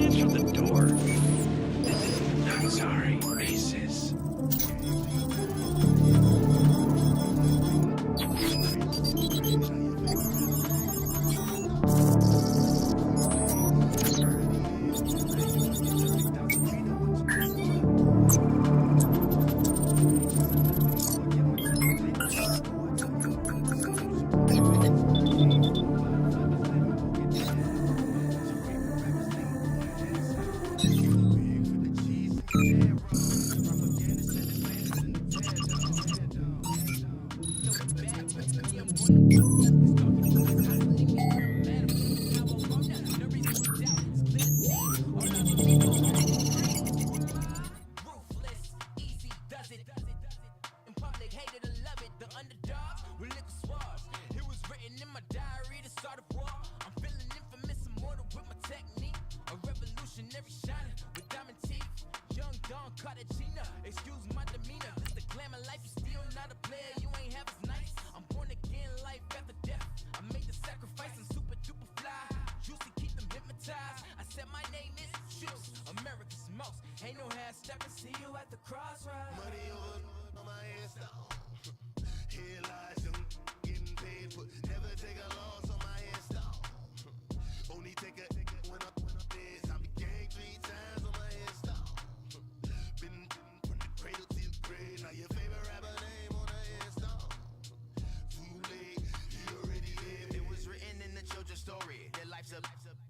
answer the door. I'm sorry, Reese's.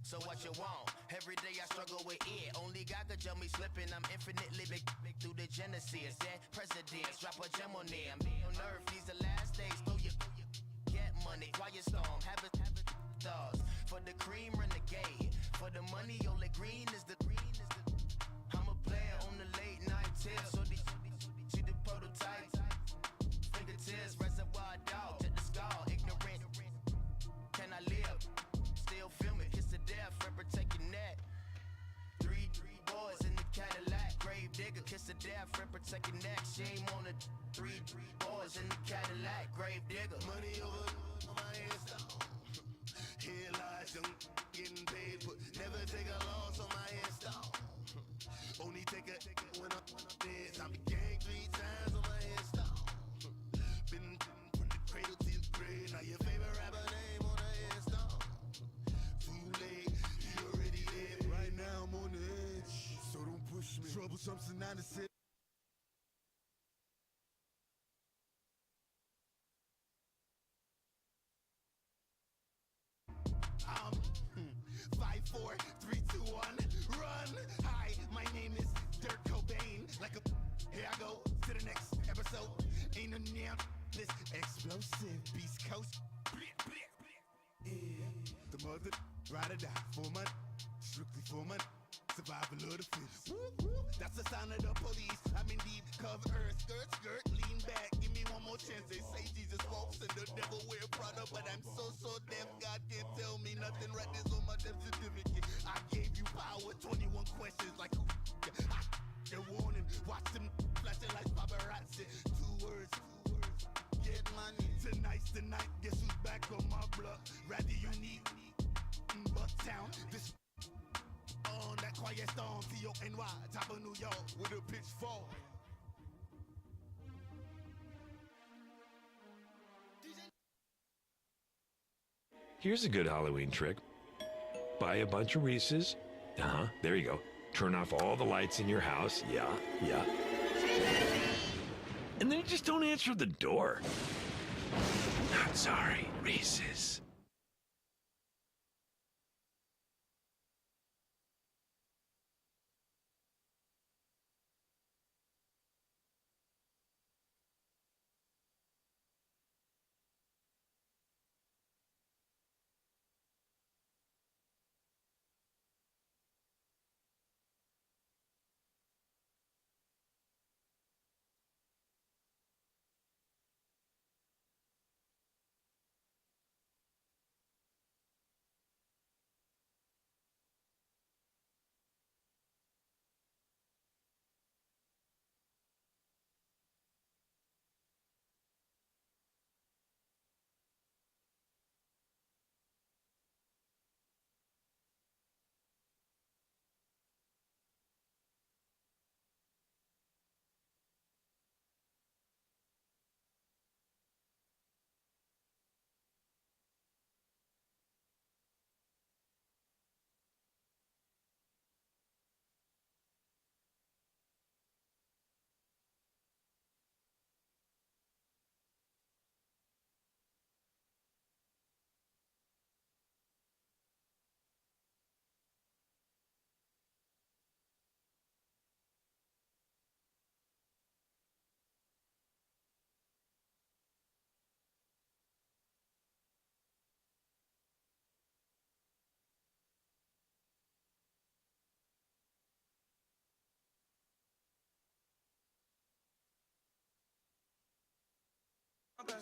So what you want? Every day I struggle with it. Only God could tell me slipping. I'm infinitely big through the genesis. Dead presidents, drop a gem on there. I'm on earth, these the last days. Go you get money, quiet storm, have it stars. For the cream, renegade. For the money, only green is the. I'm a player on the late night tips. So these see the prototype. Fingertips, reservoir dog, check the skull. Ignorant. Can I live? Still feel me, kiss the death, forever take your neck. Three boys in the Cadillac, grave digger, kiss the death, forever take your neck. Shame on the three boys in the Cadillac, grave digger. Money over on my hands down. Here lies young, getting paid, but never take a loss on my hands down. Only take a when I'm dead. I be gang 3 times on my hands down. Been from the cradle to the grave. Now your favorite rapper name on the hands down. Too late, you already dead. Right now I'm on the edge, so don't push me. Troublesome synonymous. I'm 5, 4, 3, 2, 1, run. Hi, my name is Dirk Cobain. Like a here I go to the next episode. Ain't no damn this explosive Beast Coast. Yeah. The mother ride or die for money, strictly for money. Survival of the fittest. That's the sound of the police. I'm indeed cover earth, skirt, lean back. Give me one more chance. They say Jesus walks and the devil wear Prada, but I'm so deaf. God can't tell me nothing. Right there's on my death certificate. I gave you power. 21 questions like who? They're warning. Watch them flashing like paparazzi. Two words. Get money. Tonight's the night. Guess who's back on my block? Rather unique. Bucktown. This. On that quiet storm, T-O-N-Y, top of New York, with a pitchfork. Here's a good Halloween trick. Buy a bunch of Reese's. There you go. Turn off all the lights in your house. Yeah. And then just don't answer the door. Not sorry, Reese's.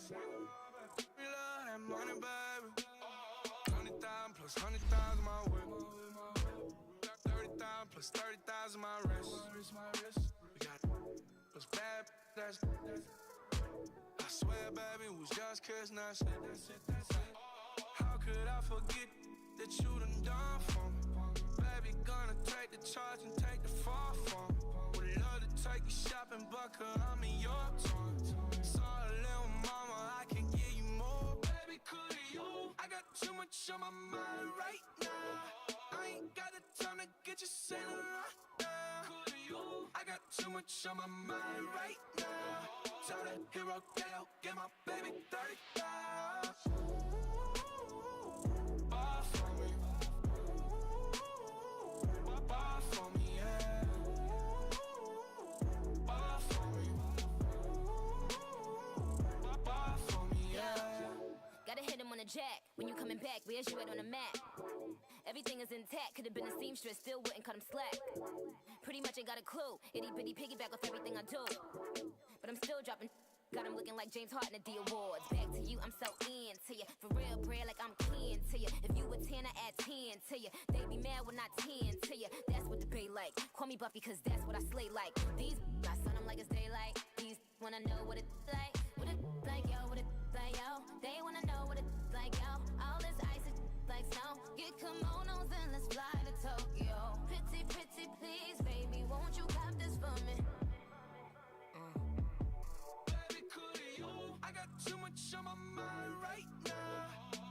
that money, baby. 20,000 plus 100,000 my whip. 30,000 plus 30,000 my wrist. We got plus bad, that's I swear, baby, was just kissing, that's it. How could I forget that you done for me? Baby, gonna take the charge and take the fall for me. Would love to take you shopping, but I'm in your town. Sorry, little mama, I can give you more. Baby, could you? I got too much on my mind right now. I ain't got the time to get you sailing right now. Could you? I got too much on my mind right now. Tell the hero, get my baby 30,000. Buy for me. Buy for me, yeah. Buy for me. Buy for me, yeah. Gotta hit him on the jack. When you coming back, where's you at on the map? Everything is intact. Could've been a seamstress, still wouldn't cut him slack. Pretty much ain't got a clue. Itty bitty piggyback off everything I do. But I'm still dropping. Got him looking like James Harden at the awards. Back to you, I'm so into you. For real, bread, like I'm kin to you. If you a 10, I add 10 to you. They be mad when I 10 to you. That's what the bay like. Call me Buffy, cause that's what I slay like. These, I son them like it's daylight. These wanna know what it's like. What it like, yo, what it like, yo. They wanna know what it's like, yo. All this ice is like snow. Get kimonos and let's fly to Tokyo. Pretty, pretty, please, baby, won't you cop this for me? I got too much on my mind right now.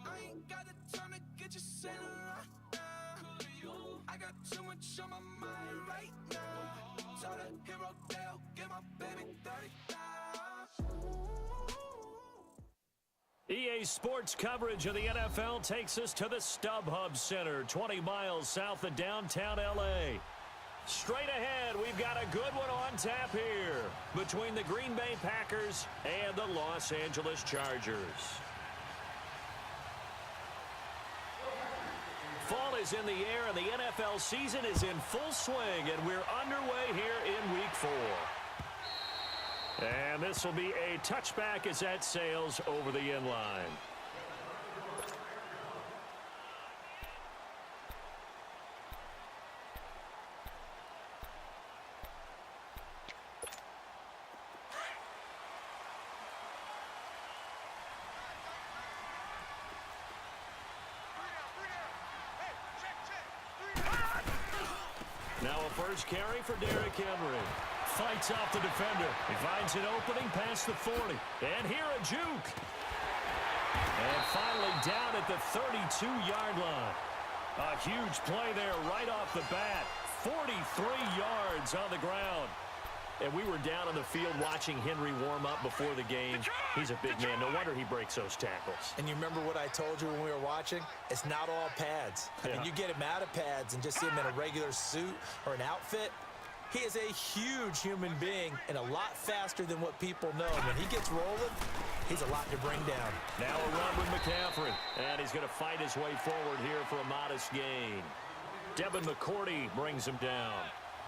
I ain't got the time to get you sailing right now. I got too much on my mind right now. Tell the hero, get my baby 30,000. EA Sports coverage of the NFL takes us to the StubHub Center, 20 miles south of downtown LA. Straight ahead, we've got a good one on tap here between the Green Bay Packers and the Los Angeles Chargers. Fall is in the air and the NFL season is in full swing, and we're underway here in Week 4. And this will be a touchback as that sails over the end line. Now a first carry for Derrick Henry. Fights off the defender. He finds an opening past the 40. And here a juke. And finally down at the 32-yard line. A huge play there right off the bat. 43 yards on the ground. And we were down on the field watching Henry warm up before the game. He's a big man. No wonder he breaks those tackles. And you remember what I told you when we were watching? It's not all pads. I mean, you get him out of pads and just see him in a regular suit or an outfit. He is a huge human being and a lot faster than what people know. When he gets rolling, he's a lot to bring down. Now a run with McCaffrey. And he's going to fight his way forward here for a modest gain. Devin McCourty brings him down.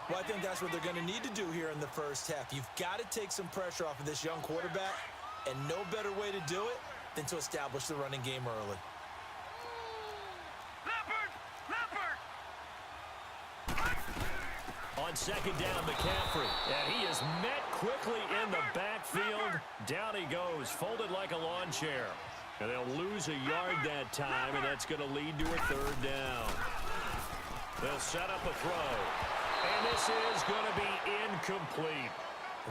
Well, I think that's what they're going to need to do here in the first half. You've got to take some pressure off of this young quarterback, and no better way to do it than to establish the running game early. On second down, McCaffrey. And he is met quickly in the backfield. Down he goes, folded like a lawn chair. And they'll lose a yard that time, and that's going to lead to a third down. They'll set up a throw. And this is going to be incomplete.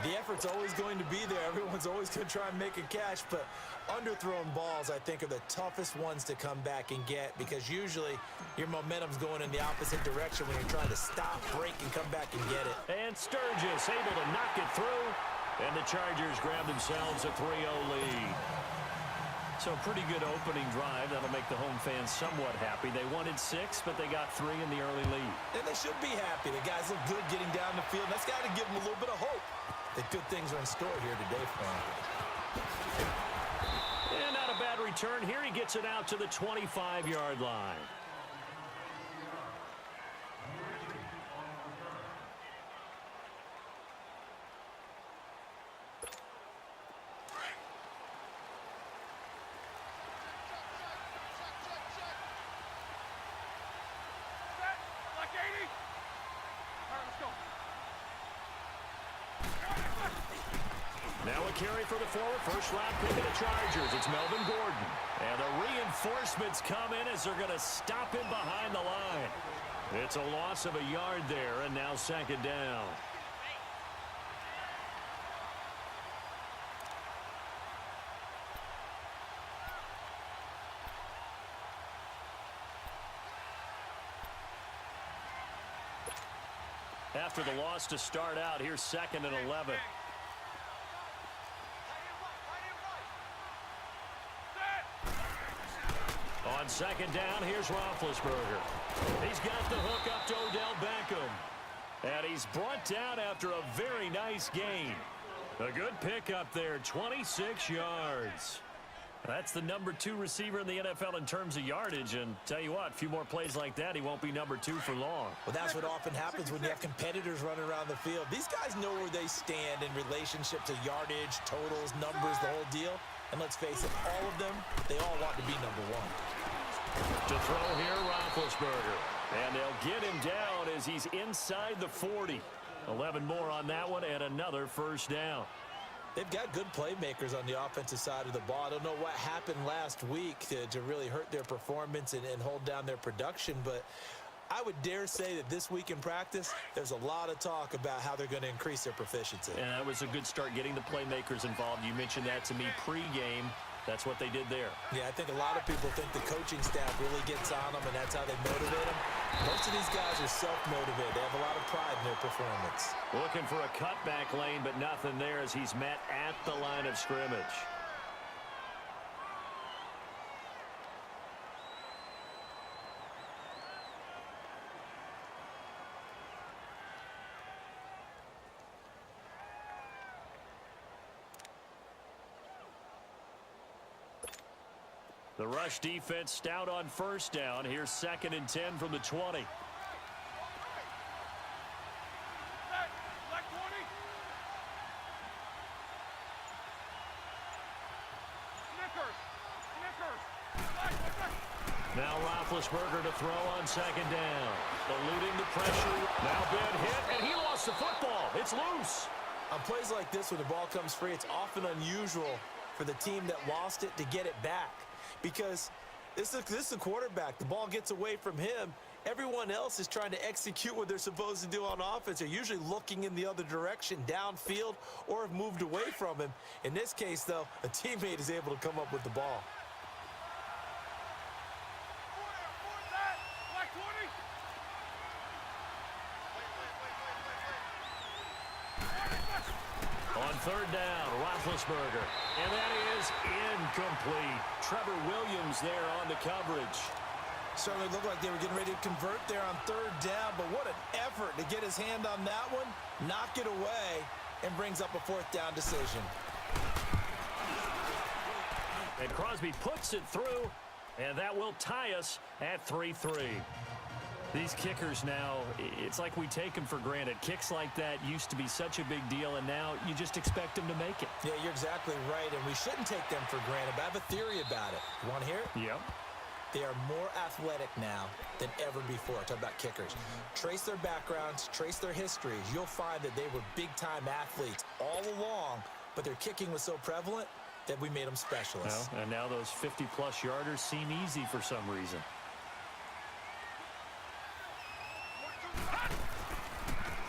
The effort's always going to be there. Everyone's always going to try and make a catch, but underthrown balls, I think, are the toughest ones to come back and get because usually your momentum's going in the opposite direction when you're trying to stop, break, and come back and get it. And Sturgis able to knock it through, and the Chargers grab themselves a 3-0 lead. So pretty good opening drive. That'll make the home fans somewhat happy. They wanted 6, but they got 3 in the early lead. And they should be happy. The guys look good getting down the field. That's got to give them a little bit of hope that good things are in store here today for them. And not a bad return here. He gets it out to the 25-yard line. carry for the forward. First-round pick of the Chargers. It's Melvin Gordon. And the reinforcements come in as they're going to stop him behind the line. It's a loss of a yard there, and now second down. After the loss to start out, here's 2nd and 11. On second down, here's Roethlisberger. He's got the hook up to Odell Beckham. And he's brought down after a very nice gain. A good pickup there, 26 yards. That's the number 2 receiver in the NFL in terms of yardage. And tell you what, a few more plays like that, he won't be number 2 for long. Well, that's what often happens when you have competitors running around the field. These guys know where they stand in relationship to yardage, totals, numbers, the whole deal. And let's face it, all of them, they all want to be number 1. To throw here, Roethlisberger. And they'll get him down as he's inside the 40. 11 more on that one and another first down. They've got good playmakers on the offensive side of the ball. I don't know what happened last week to really hurt their performance and hold down their production, but I would dare say that this week in practice, there's a lot of talk about how they're going to increase their proficiency. And that was a good start getting the playmakers involved. You mentioned that to me pregame. That's what they did there. Yeah, I think a lot of people think the coaching staff really gets on them, and that's how they motivate them. Most of these guys are self-motivated. They have a lot of pride in their performance. Looking for a cutback lane, but nothing there as he's met at the line of scrimmage. The rush defense stout on first down. Here's 2nd and 10 from the 20. Now Roethlisberger to throw on second down. Eluding the pressure. Now bad hit, and he lost the football. It's loose. On plays like this, when the ball comes free, it's often unusual for the team that lost it to get it back. Because this is the quarterback. The ball gets away from him. Everyone else is trying to execute what they're supposed to do on offense. They're usually looking in the other direction, downfield, or have moved away from him. In this case, though, a teammate is able to come up with the ball. On third down, Roethlisberger. And that is incomplete. Trevor Williams there on the coverage. Certainly looked like they were getting ready to convert there on third down, but what an effort to get his hand on that one, knock it away, and brings up a 4th down decision. And Crosby puts it through, and that will tie us at 3-3. These kickers now, it's like we take them for granted. Kicks like that used to be such a big deal, and now you just expect them to make it. Yeah, you're exactly right, and we shouldn't take them for granted, but I have a theory about it. You want to hear it? Yep. They are more athletic now than ever before. Talk about kickers. Trace their backgrounds, trace their histories. You'll find that they were big-time athletes all along, but their kicking was so prevalent that we made them specialists. Well, and now those 50-plus yarders seem easy for some reason.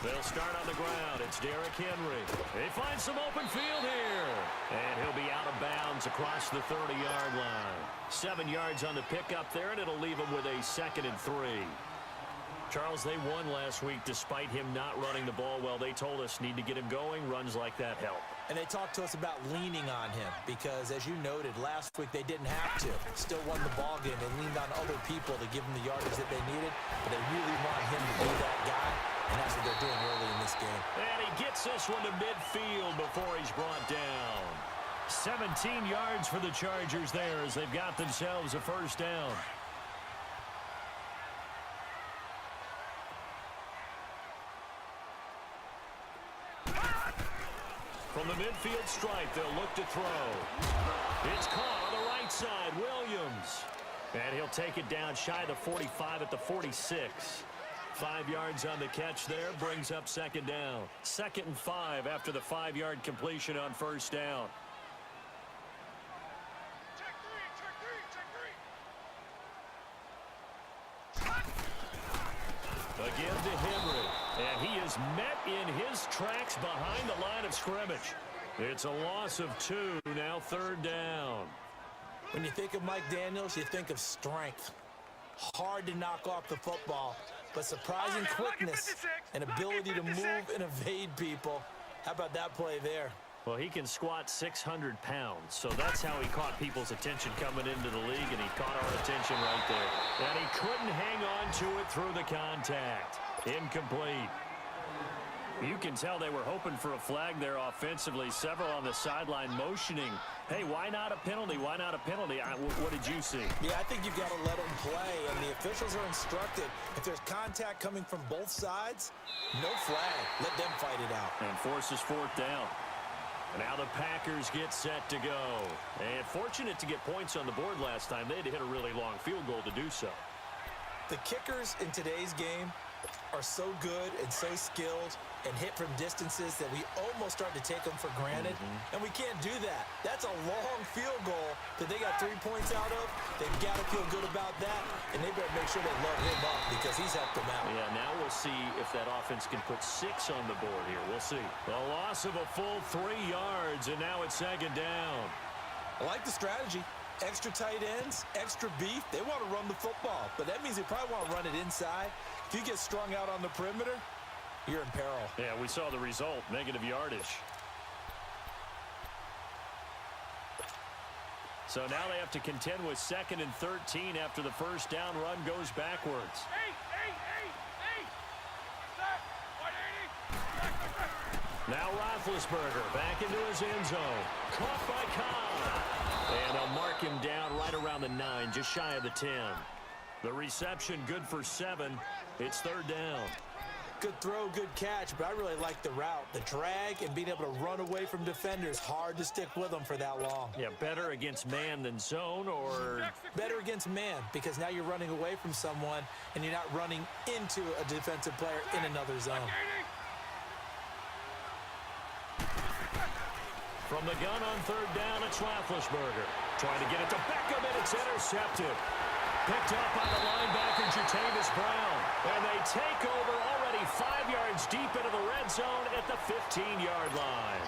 They'll start on the ground. It's Derrick Henry. They find some open field here. And he'll be out of bounds across the 30-yard line. 7 yards on the pickup there, and it'll leave him with a 2nd and 3. Charles, they won last week despite him not running the ball well. They told us need to get him going. Runs like that help. And they talked to us about leaning on him because, as you noted, last week they didn't have to. Still won the ball game. They leaned on other people to give them the yardage that they needed, but they really want him to be that guy, and that's what they're doing early in this game. And he gets this one to midfield before he's brought down. 17 yards for the Chargers there as they've got themselves a first down. From the midfield stripe, they'll look to throw. It's caught on the right side, Williams. And he'll take it down shy of the 45 at the 46. 5 yards on the catch there, brings up second down. 2nd and 5 after the 5-yard completion on first down. Again to Henry, and he is met in his tracks behind the line of scrimmage. It's a loss of 2, now 3rd down. When you think of Mike Daniels, you think of strength. Hard to knock off the football, but surprising quickness and ability to move and evade people. How about that play there? Well, he can squat 600 pounds, so that's how he caught people's attention coming into the league, and he caught our attention right there. And he couldn't hang on to it through the contact. Incomplete. You can tell they were hoping for a flag there offensively. Several on the sideline motioning. Hey, why not a penalty? Why not a penalty? What did you see? Yeah, I think you've got to let them play, and the officials are instructed. If there's contact coming from both sides, no flag. Let them fight it out. And forces 4th down. Now the Packers get set to go. And fortunate to get points on the board last time. They had to hit a really long field goal to do so. The kickers in today's game are so good and so skilled and hit from distances that we almost start to take them for granted. And we can't do that. That's a long field goal that they got 3 points out of. They've got to feel good about that, and they better make sure they load him up because he's helped them out. Yeah, now we'll see if that offense can put 6 on the board here. We'll see. A loss of a full 3 yards, and now it's 2nd down. I like the strategy. Extra tight ends, extra beef. They want to run the football, but that means they probably want to run it inside. If you get strung out on the perimeter, you're in peril. Yeah, we saw the result, negative yardage. So now they have to contend with 2nd and 13 after the first down run goes backwards. Now Roethlisberger back into his end zone. Caught by Cobb. And they'll mark him down right around the 9, just shy of the 10. The reception good for 7. It's 3rd down. Good throw, good catch, but I really like the route. The drag and being able to run away from defenders. Hard to stick with them for that long. Yeah, better against man than zone, or? Better against man, because now you're running away from someone and you're not running into a defensive player in another zone. From the gun on 3rd down, it's Roethlisberger. Trying to get it to Beckham, and it's intercepted. Picked up by the linebacker, Jatavis Brown. And they take over already 5 yards deep into the red zone at the 15-yard line.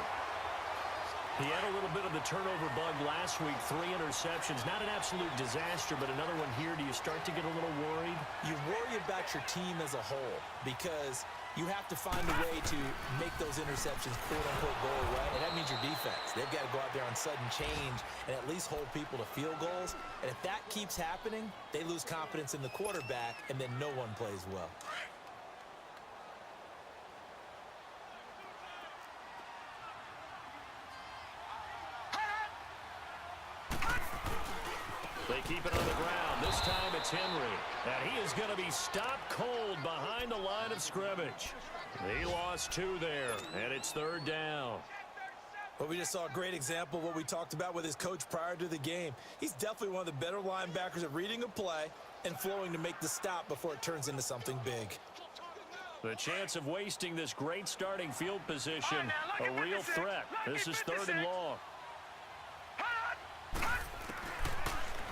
He had a little bit of the turnover bug last week, 3 interceptions. Not an absolute disaster, but another one here. Do you start to get a little worried? You worry about your team as a whole because you have to find a way to make those interceptions, quote-unquote, go away, and that means your defense. They've got to go out there on sudden change and at least hold people to field goals. And if that keeps happening, they lose confidence in the quarterback, and then no one plays well. They keep it on the ground. This time it's Henry. And he is going to be stopped cold behind the line of scrimmage. He lost 2 there, and it's 3rd down. Well, we just saw a great example of what we talked about with his coach prior to the game. He's definitely one of the better linebackers at reading a play and flowing to make the stop before it turns into something big. The chance of wasting this great starting field position, a real threat. This is 3rd and long.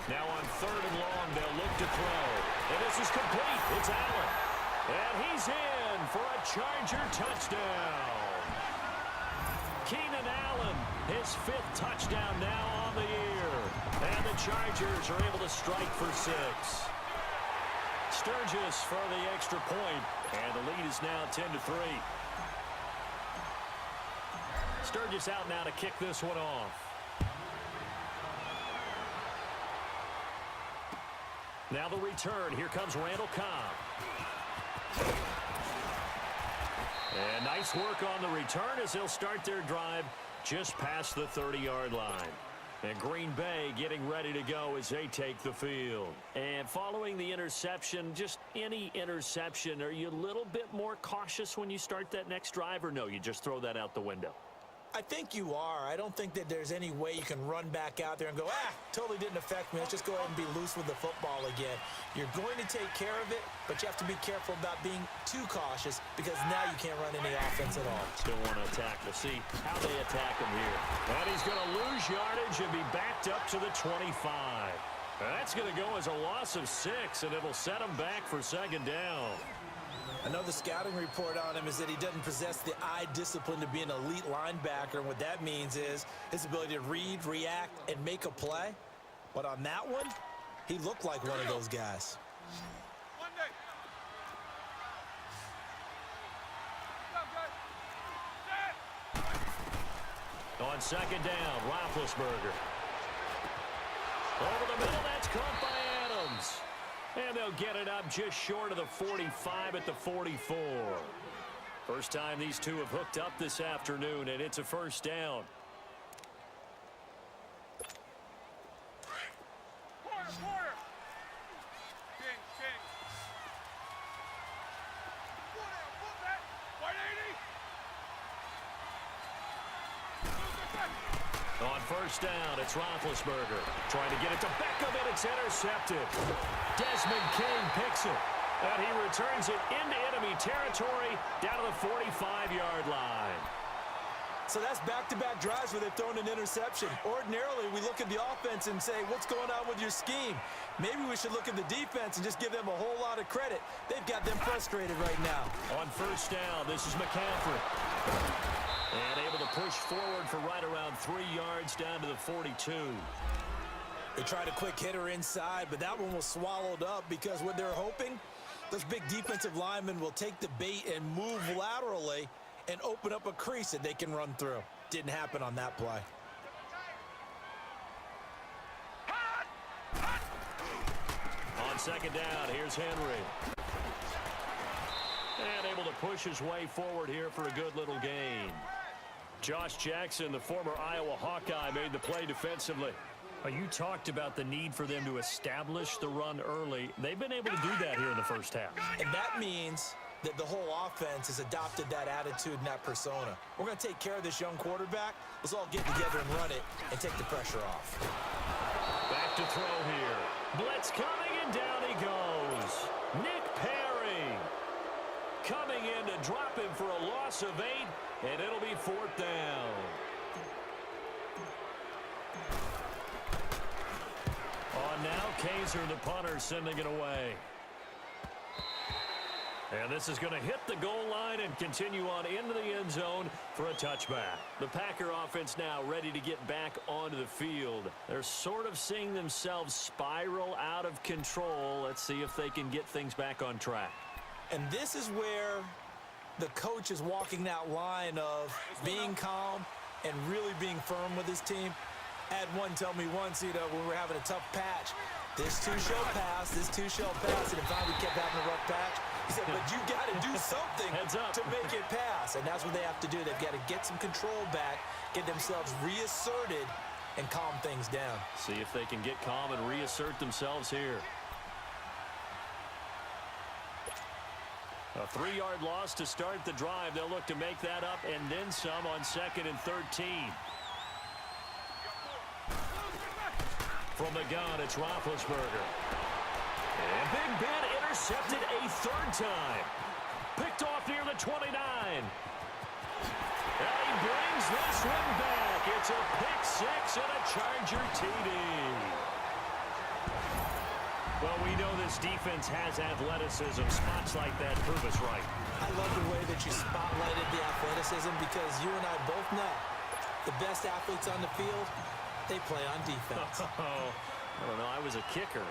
Now on 3rd and long, they'll look to throw. And this is complete. It's Allen. And he's in for a Charger touchdown. Keenan Allen, his 5th touchdown now on the year. And the Chargers are able to strike for 6. Sturgis for the extra point. And the lead is now 10-3. Sturgis out now to kick this one off. Now the return. Here comes Randall Cobb. And nice work on the return as they'll start their drive just past the 30-yard line. And Green Bay getting ready to go as they take the field. And following the interception, just any interception, are you a little bit more cautious when you start that next drive, or no, you just throw that out the window? I think you are. I don't think that there's any way you can run back out there and go, totally didn't affect me. Let's just go ahead and be loose with the football again. You're going to take care of it, but you have to be careful about being too cautious because now you can't run any offense at all. Still want to attack. We'll see how they attack him here. And he's going to lose yardage and be backed up to the 25. That's going to go as a loss of 6, and it'll set him back for second down. Another scouting report on him is that he doesn't possess the eye discipline to be an elite linebacker. And what that means is his ability to read, react, and make a play. But on that one, he looked like one of those guys. On second down, Roethlisberger. Over the middle, that's caught by Adams. And they'll get it up just short of the 45 at the 44. First time these two have hooked up this afternoon, and it's a first down. Quarter. King. Pull that. 180. On first down, it's Roethlisberger. Trying to get it to Beckham, and it's intercepted. Desmond King picks it. And he returns it into enemy territory down to the 45-yard line. So that's back-to-back drives where they've thrown an interception. Ordinarily, we look at the offense and say, what's going on with your scheme? Maybe we should look at the defense and just give them a whole lot of credit. They've got them frustrated right now. On first down, this is McCaffrey. And able to push forward for right around 3 yards down to the 42. They tried a quick hitter inside, but that one was swallowed up because what they're hoping, those big defensive linemen will take the bait and move laterally and open up a crease that they can run through. Didn't happen on that play. On second down, here's Henry. And able to push his way forward here for a good little gain. Josh Jackson, the former Iowa Hawkeye, made the play defensively. You talked about the need for them to establish the run early. They've been able to do that here in the first half. And that means that the whole offense has adopted that attitude and that persona. We're going to take care of this young quarterback. Let's all get together and run it and take the pressure off. Back to throw here. Blitz coming, and down he goes. Nick Perry coming in to drop him for a loss of 8, and it'll be 4th down. On now, Kaiser, the punter, sending it away. And this is going to hit the goal line and continue on into the end zone for a touchback. The Packer offense now ready to get back onto the field. They're sort of seeing themselves spiral out of control. Let's see if they can get things back on track. And this is where the coach is walking that line of being calm and really being firm with his team. I had one tell me once, when we're having a tough patch, this too shall pass, this too shall pass, and if we kept having a rough patch, he said, but you got to do something to make it pass, and that's what they have to do. They've got to get some control back, get themselves reasserted, and calm things down. See if they can get calm and reassert themselves here. A 3-yard loss to start the drive. They'll look to make that up and then some on 2nd and 13. From the gun, it's Roethlisberger. And Big Ben intercepted a 3rd time. Picked off near the 29. And he brings this one back. It's a pick 6 and a Charger TD. Well, we know this defense has athleticism. Spots like that prove us right. I love the way that you spotlighted the athleticism because you and I both know the best athletes on the field, they play on defense. I don't know. I was a kicker.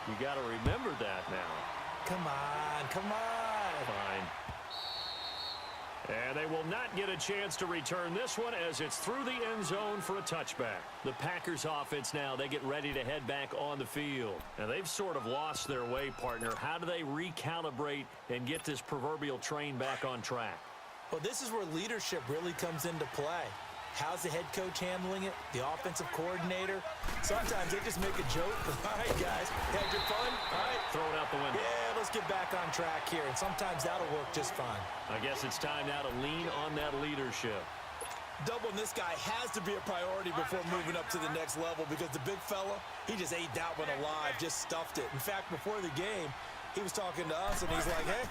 You got to remember that now. Come on. Fine. And they will not get a chance to return this one as it's through the end zone for a touchback. The Packers offense now, they get ready to head back on the field. Now, they've sort of lost their way, partner. How do they recalibrate and get this proverbial train back on track? Well, this is where leadership really comes into play. How's the head coach handling it? The offensive coordinator? Sometimes they just make a joke. All right, guys, had your fun? All right. Throw it out the window. Yeah, let's get back on track here. And sometimes that'll work just fine. I guess it's time now to lean on that leadership. Doubling this guy has to be a priority before moving up to the next level because the big fella, he just ate that one alive, just stuffed it. In fact, before the game, he was talking to us, and he's like, hey,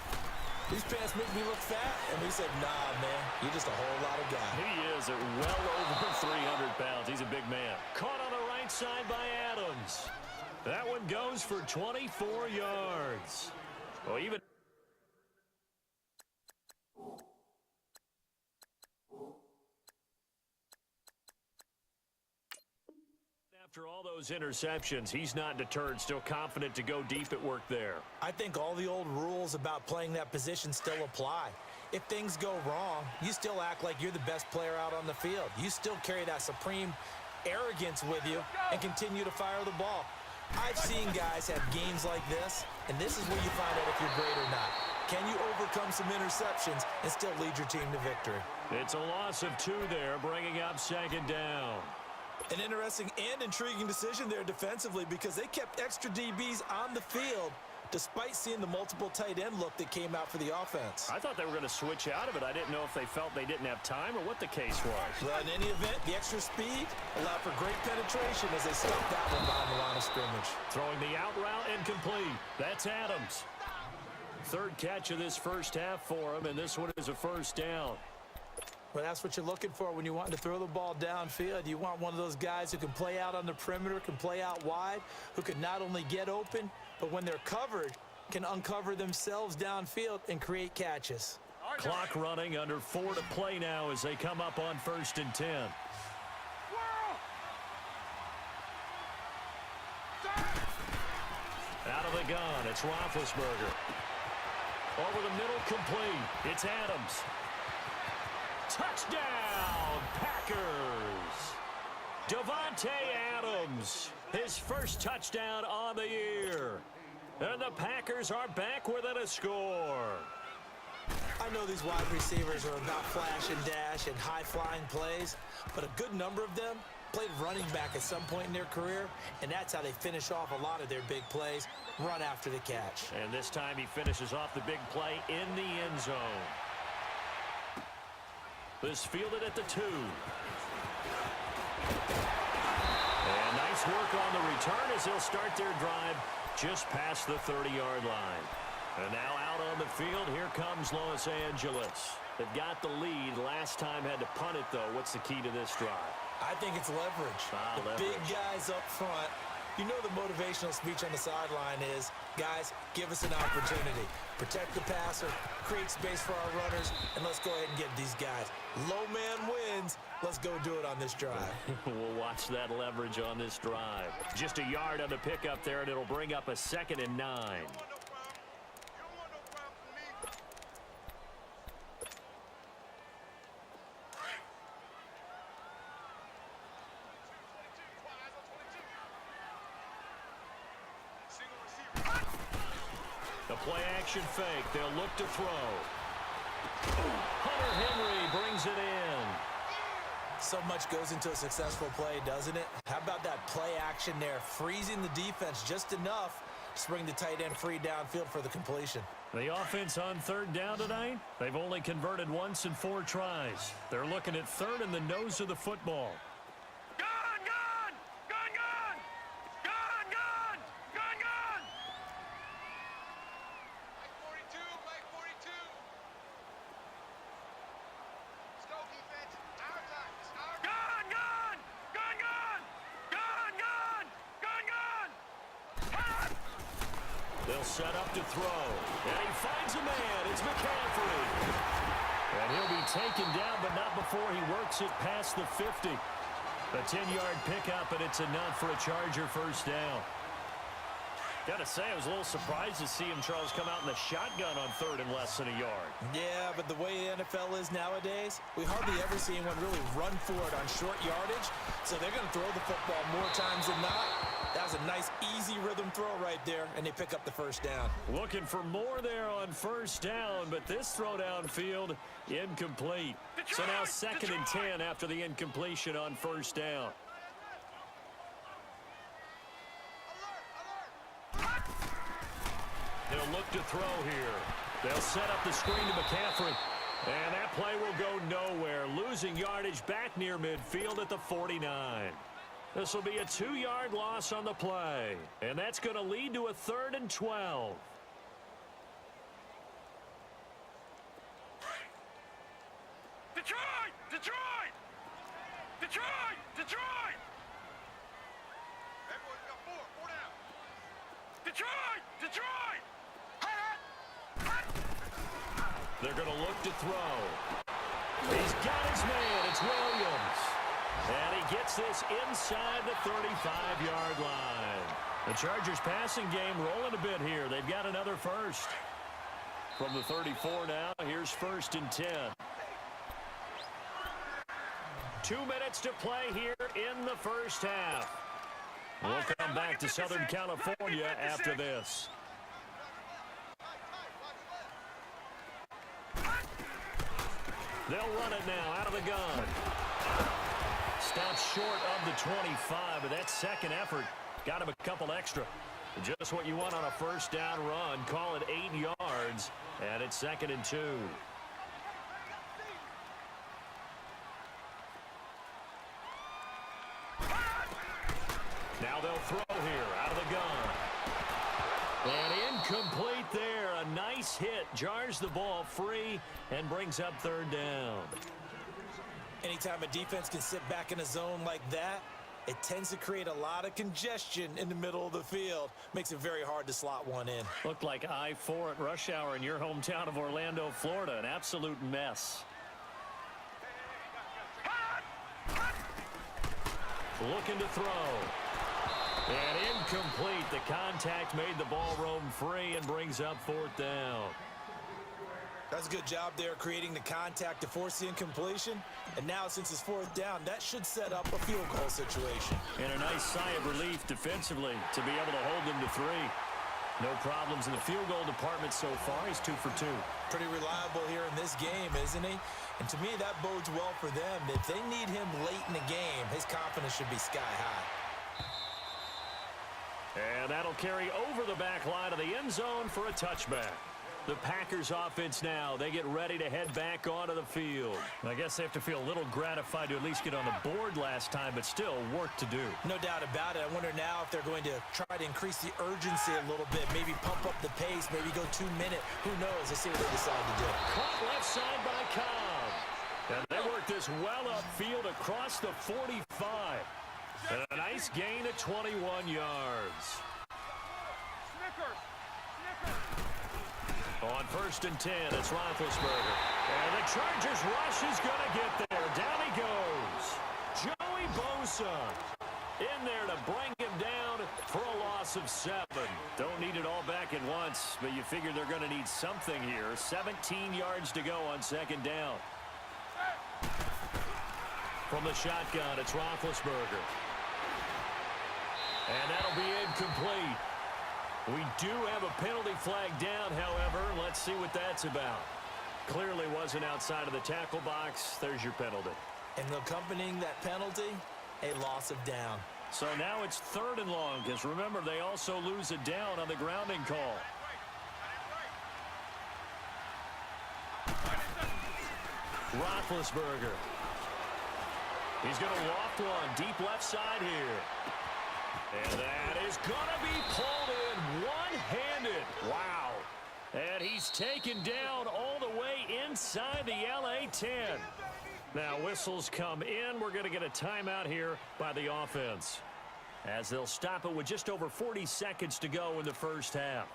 these pants make me look fat. And we said, nah, man, you're just a whole lot of guy. He is at well over 300 pounds. He's a big man. Caught on the right side by Adams. That one goes for 24 yards. Well, even... After all those interceptions, he's not deterred, still confident to go deep at work there. I think all the old rules about playing that position still apply. If things go wrong, you still act like you're the best player out on the field. You still carry that supreme arrogance with you and continue to fire the ball. I've seen guys have games like this, and this is where you find out if you're great or not. Can you overcome some interceptions and still lead your team to victory? It's a loss of 2 there, bringing up second down. An interesting and intriguing decision there defensively because they kept extra DBs on the field despite seeing the multiple tight end look that came out for the offense. I thought they were going to switch out of it. I didn't know if they felt they didn't have time or what the case was. Well, in any event, the extra speed allowed for great penetration as they stopped that one behind the line of scrimmage. Throwing the out route incomplete. That's Adams. Third catch of this first half for him, and this one is a first down. Well, that's what you're looking for when you want to throw the ball downfield. You want one of those guys who can play out on the perimeter, can play out wide, who can not only get open, but when they're covered, can uncover themselves downfield and create catches. Clock running, under 4 to play now as they come up on 1st and 10. Out of the gun, it's Roethlisberger. Over the middle, complete. It's Adams. Touchdown, Packers! Davante Adams, his first touchdown on the year. And the Packers are back within a score. I know these wide receivers are about flash and dash and high-flying plays, but a good number of them played running back at some point in their career, and that's how they finish off a lot of their big plays, run after the catch. And this time he finishes off the big play in the end zone. This fielded at the 2. And nice work on the return as they'll start their drive just past the 30-yard line. And now out on the field, here comes Los Angeles. They've got the lead. Last time had to punt it, though. What's the key to this drive? I think it's leverage. The big guys up front. You know the motivational speech on the sideline is, guys, give us an opportunity. Protect the passer, create space for our runners, and let's go ahead and get these guys. Low man wins. Let's go do it on this drive. We'll watch that leverage on this drive. Just a yard on the pickup there, and it'll bring up a 2nd and 9. The play-action fake. They'll look to throw. Hunter Henry brings it in. So much goes into a successful play, doesn't it? How about that play action there, freezing the defense just enough to bring the tight end free downfield for the completion. The offense on 3rd down tonight, they've only converted once in 4 tries. They're looking at 3rd in the nose of the football. They'll set up to throw. And he finds a man. It's McCaffrey. And he'll be taken down, but not before he works it past the 50. A 10-yard pickup, and it's enough for a Charger first down. Got to say, I was a little surprised to see him, Charles, come out in the shotgun on 3rd and less than a yard. Yeah, but the way the NFL is nowadays, we hardly ever see anyone really run for it on short yardage. So they're going to throw the football more times than not. That was a nice, easy rhythm throw right there, and they pick up the first down. Looking for more there on first down, but this throw downfield, incomplete. So now 2nd and 10 after the incompletion on first down. They'll look to throw here. They'll set up the screen to McCaffrey. And that play will go nowhere, losing yardage back near midfield at the 49. This will be a 2-yard loss on the play, and that's going to lead to a 3rd and 12. Detroit! Detroit! Detroit! Detroit! Everyone got four down. Detroit! Detroit! They're going to look to throw. He's got his man. It's Williams. And he gets this inside the 35-yard line. The Chargers passing game rolling a bit here. They've got another first. From the 34 now, here's 1st and 10. 2 minutes to play here in the first half. We'll come back to Southern California after this. They'll run it now out of the gun. Stops short of the 25, but that second effort got him a couple extra. Just what you want on a first down run. Call it 8 yards, and it's 2nd and 2. Now they'll throw here out of the gun. And incomplete there. A nice hit. Jars the ball free and brings up 3rd down. Anytime a defense can sit back in a zone like that, it tends to create a lot of congestion in the middle of the field. Makes it very hard to slot one in. Looked like I-4 at rush hour in your hometown of Orlando, Florida. An absolute mess. Looking to throw. And incomplete. The contact made the ball roam free and brings up 4th down. That's a good job there creating the contact to force the incompletion. And now since it's 4th down, that should set up a field goal situation. And a nice sigh of relief defensively to be able to hold them to 3. No problems in the field goal department so far. He's 2 for 2. Pretty reliable here in this game, isn't he? And to me, that bodes well for them. If they need him late in the game, his confidence should be sky high. And that'll carry over the back line of the end zone for a touchback. The Packers offense now, they get ready to head back onto the field. I guess they have to feel a little gratified to at least get on the board last time, but still work to do. No doubt about it. I wonder now if they're going to try to increase the urgency a little bit, maybe pump up the pace, maybe go 2-minute. Who knows? Let's see what they decide to do. Caught left side by Cobb. And they work this well upfield across the 45. And a nice gain of 21 yards. On 1st and 10, it's Roethlisberger. And the Chargers rush is going to get there. Down he goes. Joey Bosa in there to bring him down for a loss of 7. Don't need it all back at once, but you figure they're going to need something here. 17 yards to go on 2nd down. From the shotgun, it's Roethlisberger. And that'll be incomplete. We do have a penalty flag down, however. Let's see what that's about. Clearly wasn't outside of the tackle box. There's your penalty. And accompanying that penalty, a loss of down. So now it's 3rd and long, because remember, they also lose a down on the grounding call. Roethlisberger. He's going to loft one deep left side here. And that is going to be pulled in one-handed. Wow. And he's taken down all the way inside the LA 10. Now whistles come in. We're going to get a timeout here by the offense, as they'll stop it with just over 40 seconds to go in the first half.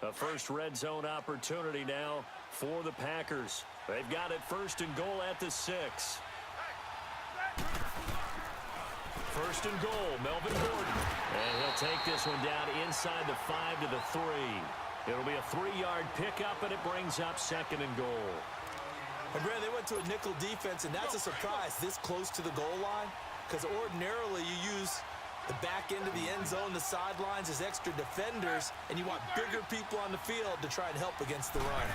A first red zone opportunity now for the Packers. They've got it 1st and goal at the 6. 1st and goal, Melvin Gordon. And he'll take this one down inside the 5 to the 3. It'll be a 3-yard pickup, and it brings up 2nd and goal. And Brad, they went to a nickel defense, and that's a surprise this close to the goal line, because ordinarily you use the back end of the end zone, the sidelines as extra defenders, and you want bigger people on the field to try and help against the run.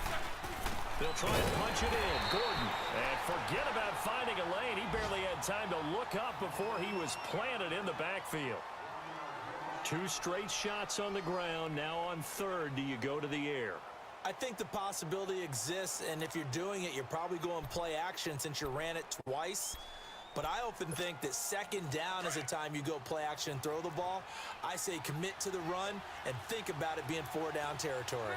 They'll try and punch it in. Gordon. And forget about finding a lane. He barely had time to look up before he was planted in the backfield. 2 straight shots on the ground. Now on 3rd, do you go to the air? I think the possibility exists, and if you're doing it, you're probably going play action since you ran it twice. But I often think that second down is a time you go play action and throw the ball. I say commit to the run and think about it being 4-down territory.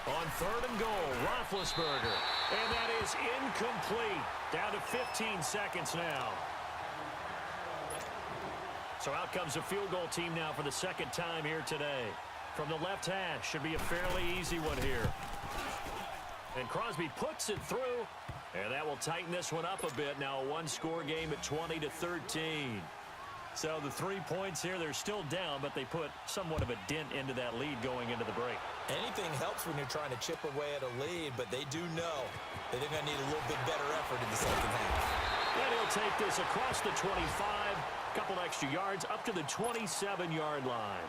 On 3rd and goal, Roethlisberger. And that is incomplete. Down to 15 seconds now. So out comes a field goal team now for the second time here today. From the left hash, should be a fairly easy one here. And Crosby puts it through, and that will tighten this one up a bit. Now a one-score game at 20-13. So the 3 points here, they're still down, but they put somewhat of a dent into that lead going into the break. Anything helps when you're trying to chip away at a lead, but they do know that they're going to need a little bit better effort in the second half. And he'll take this across the 25, a couple extra yards, up to the 27-yard line.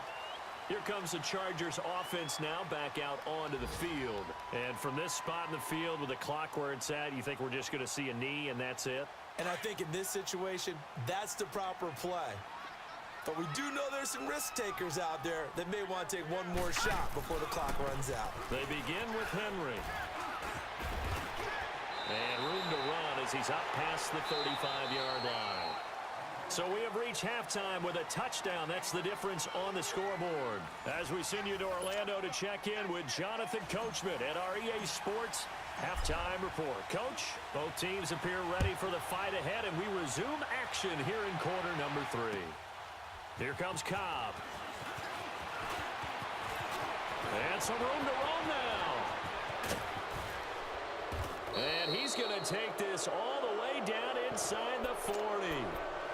Here comes the Chargers offense now back out onto the field. And from this spot in the field with the clock where it's at, you think we're just going to see a knee and that's it? And I think in this situation, that's the proper play. But we do know there's some risk takers out there that may want to take one more shot before the clock runs out. They begin with Henry. And room to run as he's up past the 35-yard line. So we have reached halftime with a touchdown. That's the difference on the scoreboard. As we send you to Orlando to check in with Jonathan Coachman at our EA Sports Halftime Report. Coach, both teams appear ready for the fight ahead, and we resume action here in quarter number 3. Here comes Cobb. And some room to run now. And he's going to take this all the way down inside the 40.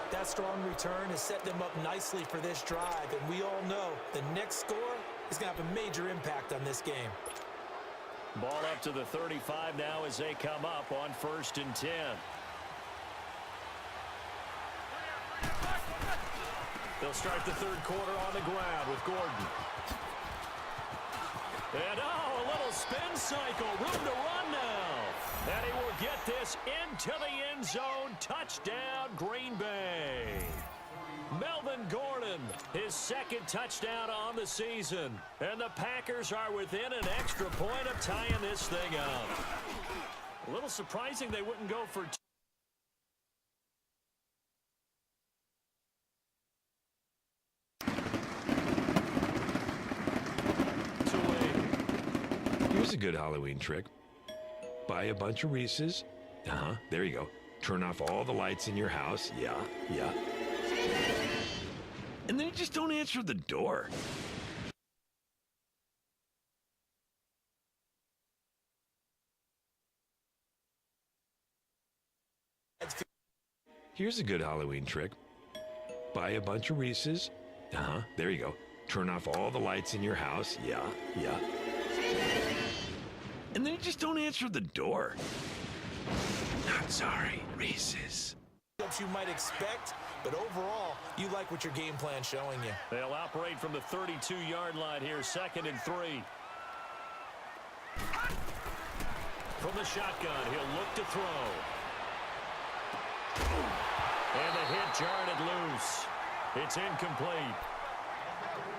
That strong return has set them up nicely for this drive, and we all know the next score is going to have a major impact on this game. Ball up to the 35 now as they come up on 1st and 10. They'll start the third quarter on the ground with Gordon. And a little spin cycle, room to run now. And he will get this into the end zone. Touchdown, Green Bay. Melvin Gordon, his second touchdown on the season. And the Packers are within an extra point of tying this thing up. A little surprising they wouldn't go for two. Here's a good Halloween trick. Buy a bunch of Reese's. There you go. Turn off all the lights in your house. Yeah. And then you just don't answer the door. Here's a good Halloween trick. Buy a bunch of Reese's. There you go. Turn off all the lights in your house. Yeah. And then you just don't answer the door. Not sorry, Reese's. You might expect, but overall, you like what your game plan's showing you. They'll operate from the 32-yard line here, 2nd and 3. From the shotgun, he'll look to throw. And the hit jarred it loose. It's incomplete.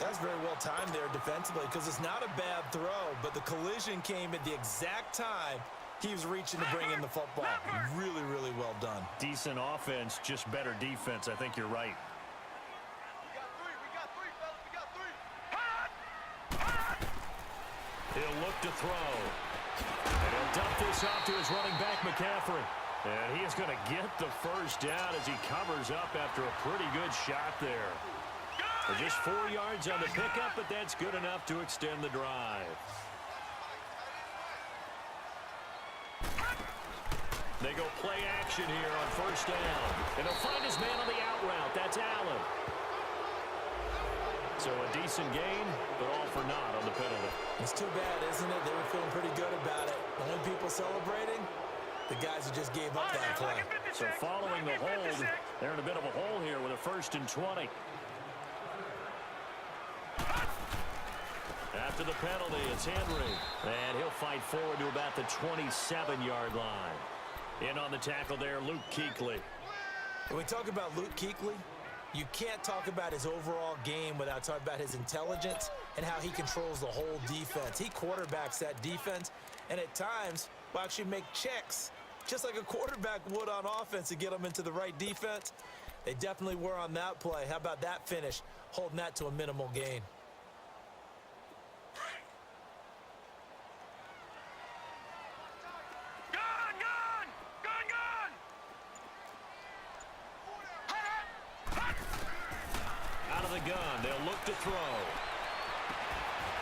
That's very well timed there defensively because it's not a bad throw, but the collision came at the exact time he was reaching to bring in the football. Really, really well done. Decent offense, just better defense. I think you're right. He'll look to throw. And he'll dump this off to his running back, McCaffrey. And he is going to get the first down as he covers up after a pretty good shot there. Just 4 yards on the pickup, but that's good enough to extend the drive. They go play action here on 1st down. And he'll find his man on the out route. That's Allen. So a decent gain, but all for naught on the penalty. It's too bad, isn't it? They were feeling pretty good about it. The only people celebrating, the guys who just gave up that play. So following the hold, they're in a bit of a hole here with a 1st and 20. After the penalty, it's Henry. And he'll fight forward to about the 27-yard line. In on the tackle there, Luke Kuechly. When we talk about Luke Kuechly, you can't talk about his overall game without talking about his intelligence and how he controls the whole defense. He quarterbacks that defense, and at times will actually make checks, just like a quarterback would on offense to get them into the right defense. They definitely were on that play. How about that finish, holding that to a minimal gain? Out of the gun, they'll look to throw.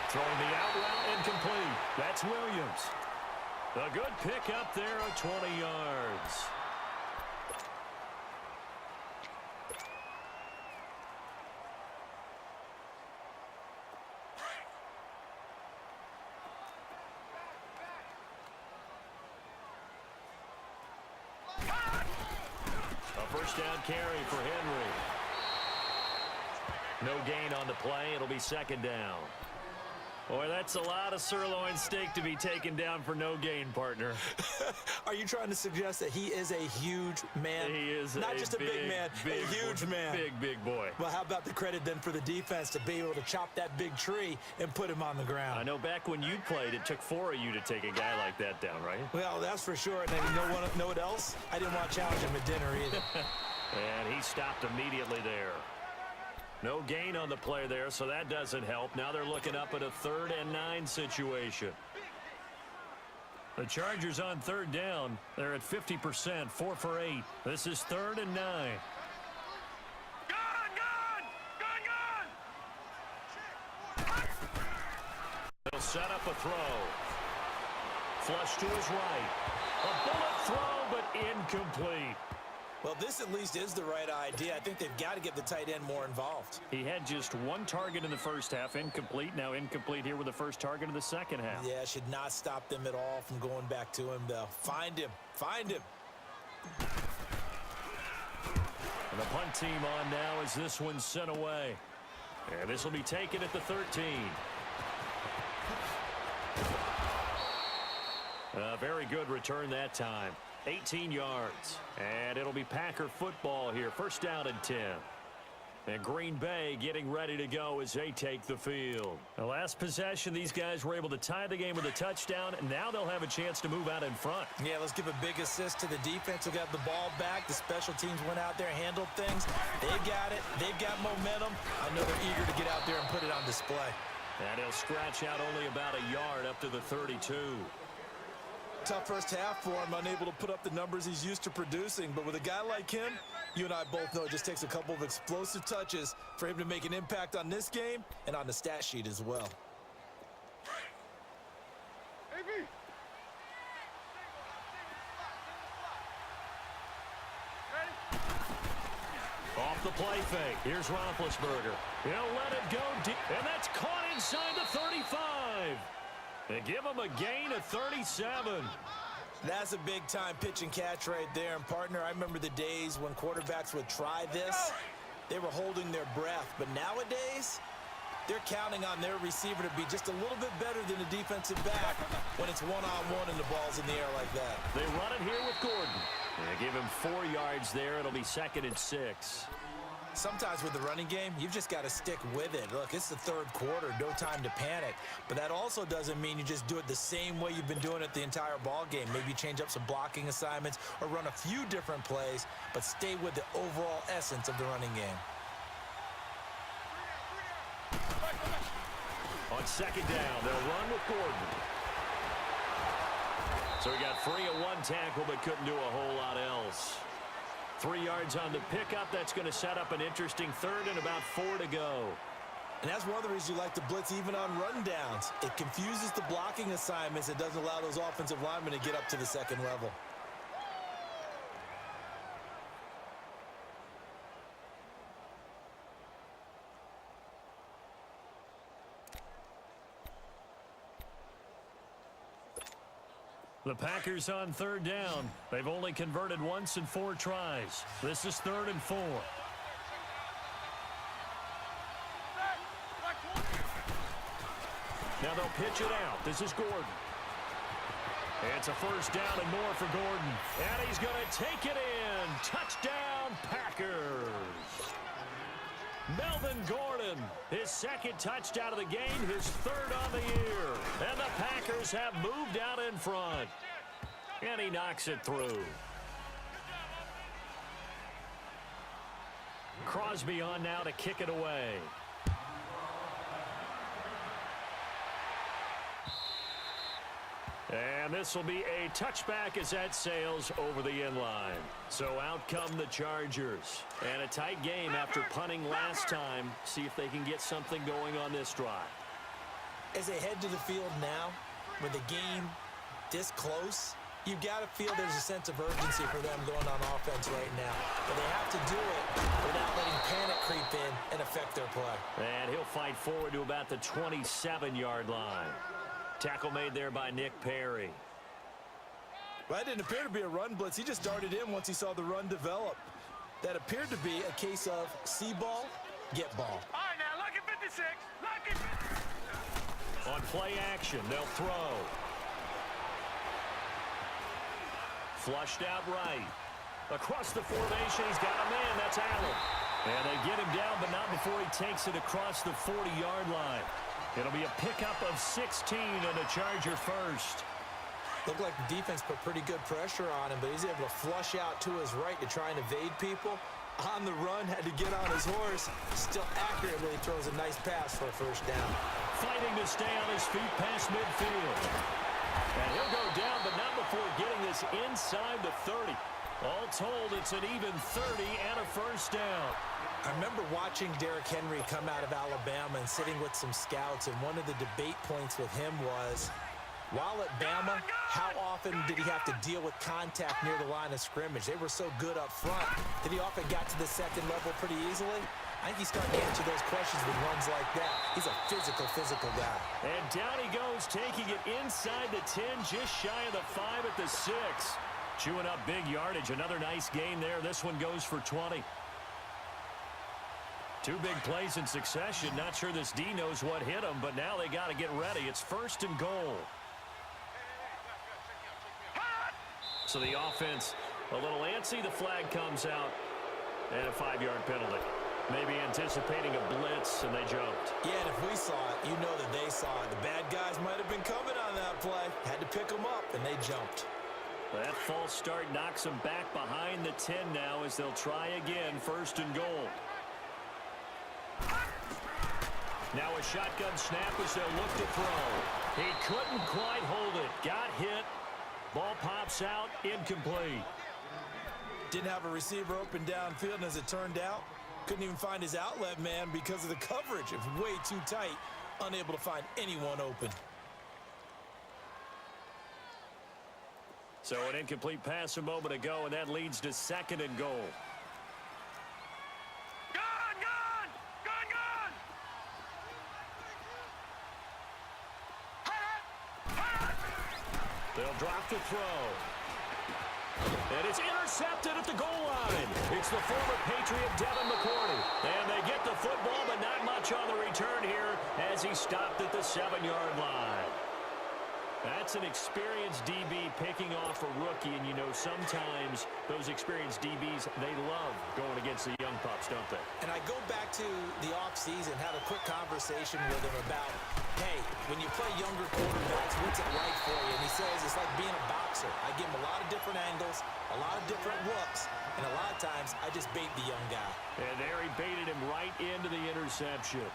Throwing the out route incomplete. That's Williams. A good pick up there of 20 yards. A first down carry for Henry. No gain on the play. It'll be second down. Boy, that's a lot of sirloin steak to be taken down for no gain, partner. Are you trying to suggest that he is a huge man? He is not just a big man, a huge man. Big boy. Well, how about the credit then for the defense to be able to chop that big tree and put him on the ground? I know back when you played, it took 4 of you to take a guy like that down, right? Well, that's for sure. And then you know what else? I didn't want to challenge him at dinner either. And he stopped immediately there. No gain on the play there, so that doesn't help. Now they're looking up at a 3rd and 9 situation. The Chargers on 3rd down. They're at 50%, 4 for 8. This is 3rd and 9. They'll set up a throw. Flush to his right. A bullet throw, but incomplete. Well, this at least is the right idea. I think they've got to get the tight end more involved. He had just 1 target in the first half, incomplete. Now incomplete here with the first target in the second half. Yeah, should not stop them at all from going back to him, though. Find him. Find him. And the punt team on now as this one's sent away. And this will be taken at the 13. A very good return that time. 18 yards. And it'll be Packer football here. First down and 10. And Green Bay getting ready to go as they take the field. The last possession, these guys were able to tie the game with a touchdown, and now they'll have a chance to move out in front. Yeah, let's give a big assist to the defense who got the ball back. The special teams went out there, handled things. They got it. They've got momentum. I know they're eager to get out there and put it on display. And he'll scratch out only about a yard up to the 32. Tough first half for him, unable to put up the numbers he's used to producing. But with a guy like him, you and I both know it just takes a couple of explosive touches for him to make an impact on this game and on the stat sheet as well. Off the play fake. Here's Roethlisberger. He'll let it go deep, and that's caught inside the 35. They give him a gain of 37. That's a big-time pitch and catch right there. And, partner, I remember the days when quarterbacks would try this. They were holding their breath. But nowadays, they're counting on their receiver to be just a little bit better than the defensive back when it's one-on-one and the ball's in the air like that. They run it here with Gordon. They give him 4 yards there. It'll be 2nd and 6. Sometimes with the running game, you've just got to stick with it. Look, it's the 3rd quarter, no time to panic. But that also doesn't mean you just do it the same way you've been doing it the entire ball game. Maybe change up some blocking assignments or run a few different plays, but stay with the overall essence of the running game. On 2nd down, they'll run with Gordon. So he got free of 1 tackle, but couldn't do a whole lot else. 3 yards on the pickup. That's going to set up an interesting 3rd and about 4 to go. And that's one of the reasons you like to blitz even on rundowns. It confuses the blocking assignments. It doesn't allow those offensive linemen to get up to the 2nd level. The Packers on 3rd down. They've only converted once in 4 tries. This is 3rd and 4. Now they'll pitch it out. This is Gordon. It's a first down and more for Gordon. And he's going to take it in. Touchdown, Packers. Melvin Gordon, his second touchdown of the game, his third on the year. And the Packers have moved out in front. And he knocks it through. Crosby on now to kick it away. And this will be a touchback as that sails over the inline. So out come the Chargers. And a tight game after punting last time. See if they can get something going on this drive. As they head to the field now, with the game this close, you've got to feel there's a sense of urgency for them going on offense right now. But they have to do it without letting panic creep in and affect their play. And he'll fight forward to about the 27-yard line. Tackle made there by Nick Perry. Well, that didn't appear to be a run blitz. He just darted in once he saw the run develop. That appeared to be a case of see ball, get ball. All right, now, look at 56. Look at 56. On play action, they'll throw. Flushed out right. Across the formation, he's got a man. That's Allen. And they get him down, but not before he takes it across the 40-yard line. It'll be a pickup of 16 and a Charger first. Looked like the defense put pretty good pressure on him, but he's able to flush out to his right to try and evade people. On the run, had to get on his horse. Still accurately throws a nice pass for a first down. Fighting to stay on his feet past midfield. And he'll go down, but not before getting this inside the 30. All told, it's an even 30 and a first down. I remember watching Derrick Henry come out of Alabama and sitting with some scouts, and one of the debate points with him was, while at Bama, how often did he have to deal with contact near the line of scrimmage? They were so good up front that he often got to the second level pretty easily. I think he's starting to answer those questions with runs like that. He's a physical guy. And down he goes, taking it inside the 10, just shy of the 5 at the 6. Chewing up big yardage. Another nice gain there. This one goes for 20. Two big plays in succession. Not sure this D knows what hit him, but now they got to get ready. It's first and goal. So the offense a little antsy. The flag comes out and a 5-yard penalty. Maybe anticipating a blitz, and they jumped. Yeah, and if we saw it, you know that they saw it. The bad guys might have been coming on that play. Had to pick them up, and they jumped. That false start knocks them back behind the 10 now as they'll try again, first and goal. Now a shotgun snap as they'll look to throw. He couldn't quite hold it. Got hit. Ball pops out, incomplete. Didn't have a receiver open downfield, and as it turned out, couldn't even find his outlet man because of the coverage. It was way too tight, unable to find anyone open. So an incomplete pass a moment ago, and that leads to second and goal. They'll drop the throw. And it's intercepted at the goal line. It's the former Patriot Devin McCourty. And they get the football, but not much on the return here as he stopped at the 7-yard line. That's an experienced DB picking off a rookie, and you know sometimes those experienced DBs, they love going against the young pups, don't they? And I go back to the offseason, had a quick conversation with him about, hey, when you play younger quarterbacks, what's it like for you? And he says it's like being a boxer. I give him a lot of different angles, a lot of different looks, and a lot of times I just bait the young guy. And there he baited him right into the interception.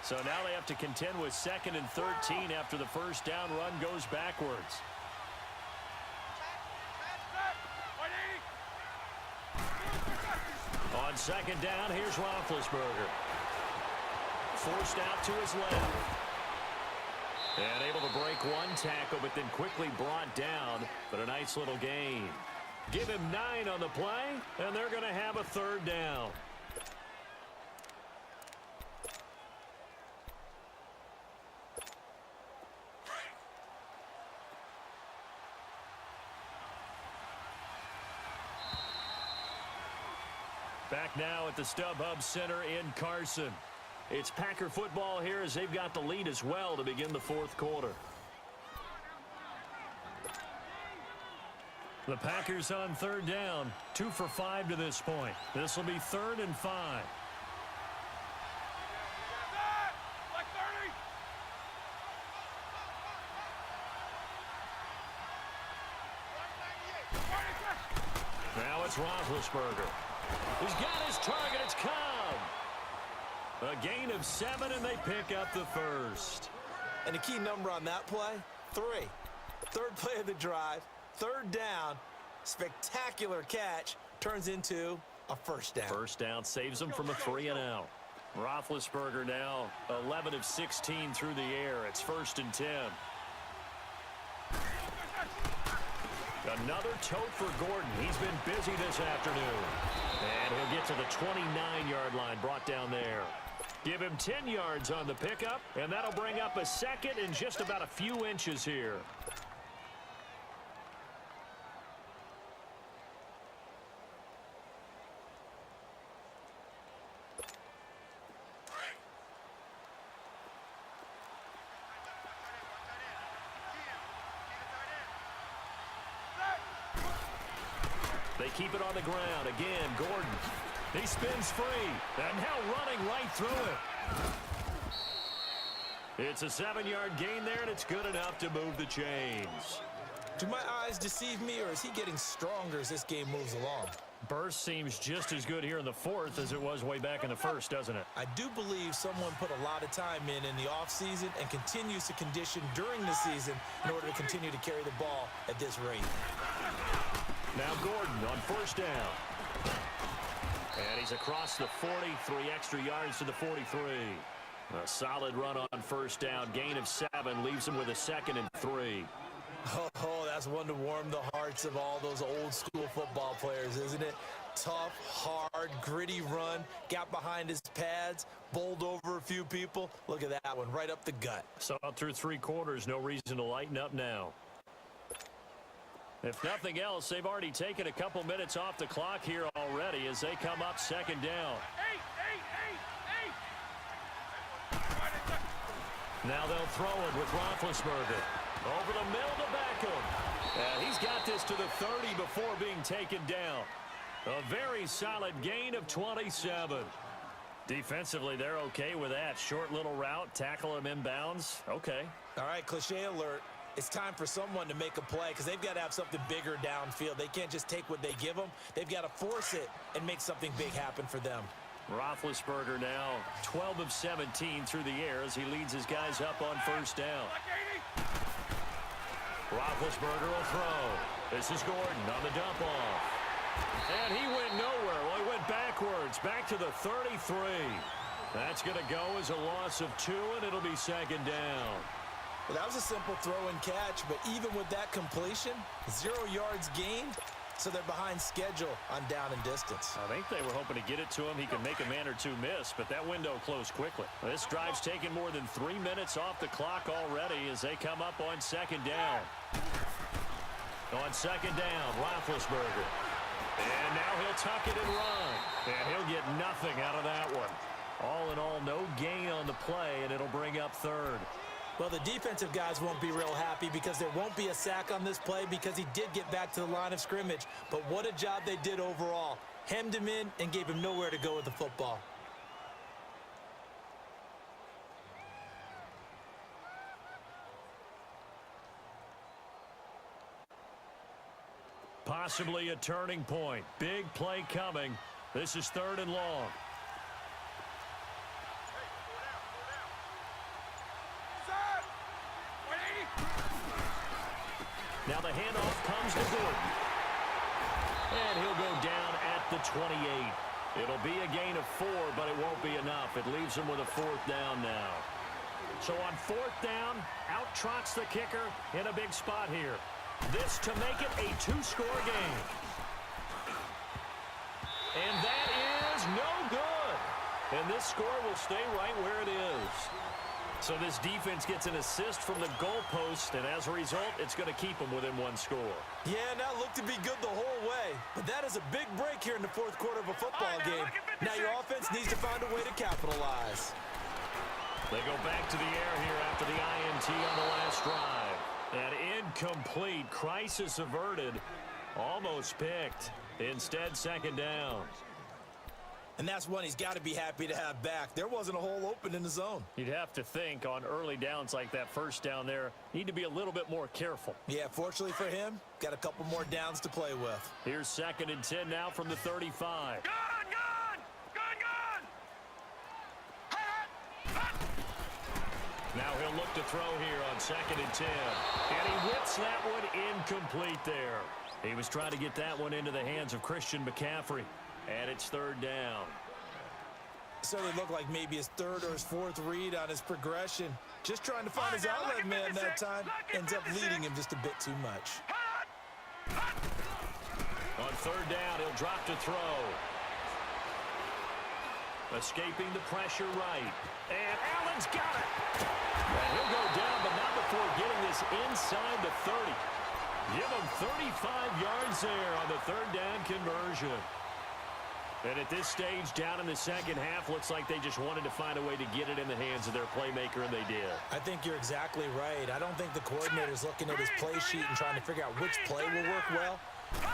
So now they have to contend with 2nd and 13 after the first down run goes backwards. On 2nd down, here's Roethlisberger. Forced out to his left. And able to break one tackle, but then quickly brought down. But a nice little gain. Give him 9 on the play, and they're going to have a 3rd down. Back now at the StubHub Center in Carson. It's Packer football here as they've got the lead as well to begin the 4th quarter. The Packers on third down, 2 for 5 to this point. This will be 3rd and 5. Now it's Roethlisberger. He's got his target. It's Cobb. A gain of 7, and they pick up the first. And the key number on that play, 3. Third play of the drive, 3rd down, spectacular catch, turns into a first down. First down saves them from a 3-and-out. Roethlisberger now 11 of 16 through the air. It's 1st and 10. Another tote for Gordon. He's been busy this afternoon. And he'll get to the 29-yard line, brought down there. Give him 10 yards on the pickup, and that'll bring up a 2nd and just about a few inches here. They keep it on the ground. Again, Gordon. He spins free. And now running right through it. It's a 7-yard gain there, and it's good enough to move the chains. Do my eyes deceive me, or is he getting stronger as this game moves along? Burst seems just as good here in the 4th as it was way back in the 1st, doesn't it? I do believe someone put a lot of time in the offseason and continues to condition during the season in order to continue to carry the ball at this rate. Now Gordon on 1st down. And he's across the 40, 3 extra yards to the 43. A solid run on 1st down. Gain of 7 leaves him with a 2nd and 3. Oh, that's one to warm the hearts of all those old school football players, isn't it? Tough, hard, gritty run. Got behind his pads, bowled over a few people. Look at that one, right up the gut. So through 3 quarters, no reason to lighten up now. If nothing else, they've already taken a couple minutes off the clock here already as they come up 2nd down. Now they'll throw it with Roethlisberger. Over the middle to Beckham. And he's got this to the 30 before being taken down. A very solid gain of 27. Defensively, they're okay with that. Short little route, tackle him inbounds. Okay. All right, cliche alert. It's time for someone to make a play because they've got to have something bigger downfield. They can't just take what they give them. They've got to force it and make something big happen for them. Roethlisberger now 12 of 17 through the air as he leads his guys up on 1st down. Roethlisberger will throw. This is Gordon on the dump off. And he went nowhere. Well, he went backwards, back to the 33. That's going to go as a loss of 2, and it'll be 2nd down. Well, that was a simple throw and catch, but even with that completion, 0 yards gained, so they're behind schedule on down and distance. I think they were hoping to get it to him. He could make a man or 2 miss, but that window closed quickly. This drive's taken more than 3 minutes off the clock already as they come up on 2nd down. On 2nd down, Roethlisberger. And now he'll tuck it and run. And he'll get nothing out of that one. All in all, no gain on the play, and it'll bring up 3rd. Well, the defensive guys won't be real happy because there won't be a sack on this play because he did get back to the line of scrimmage. But what a job they did overall. Hemmed him in and gave him nowhere to go with the football. Possibly a turning point. Big play coming. This is 3rd and long. Now the handoff comes to Gordon. And he'll go down at the 28. It'll be a gain of 4, but it won't be enough. It leaves him with a 4th down now. So on 4th down, out trots the kicker in a big spot here. This to make it a 2-score game. And that is no good. And this score will stay right where it is. So this defense gets an assist from the goalpost, and as a result, it's going to keep them within 1 score. Yeah, that looked to be good the whole way. But that is a big break here in the 4th quarter of a football game. Now your offense needs to find a way to capitalize. They go back to the air here after the INT on the last drive. And incomplete. Crisis averted. Almost picked. Instead, second down. And that's one he's got to be happy to have back. There wasn't a hole open in the zone. You'd have to think on early downs like that first down there, need to be a little bit more careful. Yeah, fortunately for him, got a couple more downs to play with. Here's 2nd and 10 now from the 35. Now he'll look to throw here on 2nd and 10. And he whips that one incomplete there. He was trying to get that one into the hands of Christian McCaffrey. And it's 3rd down. So it looked like maybe his 3rd or his 4th read on his progression. Just trying to find his outlet man that time. Ends up leading him just a bit too much. On 3rd down, he'll drop to throw. Escaping the pressure right. And Allen's got it. And he'll go down, but not before getting this inside the 30. Give him 35 yards there on the 3rd down conversion. And at this stage, down in the second half, looks like they just wanted to find a way to get it in the hands of their playmaker, and they did. I think you're exactly right. I don't think the coordinator's looking at his play sheet and trying to figure out which play will work well.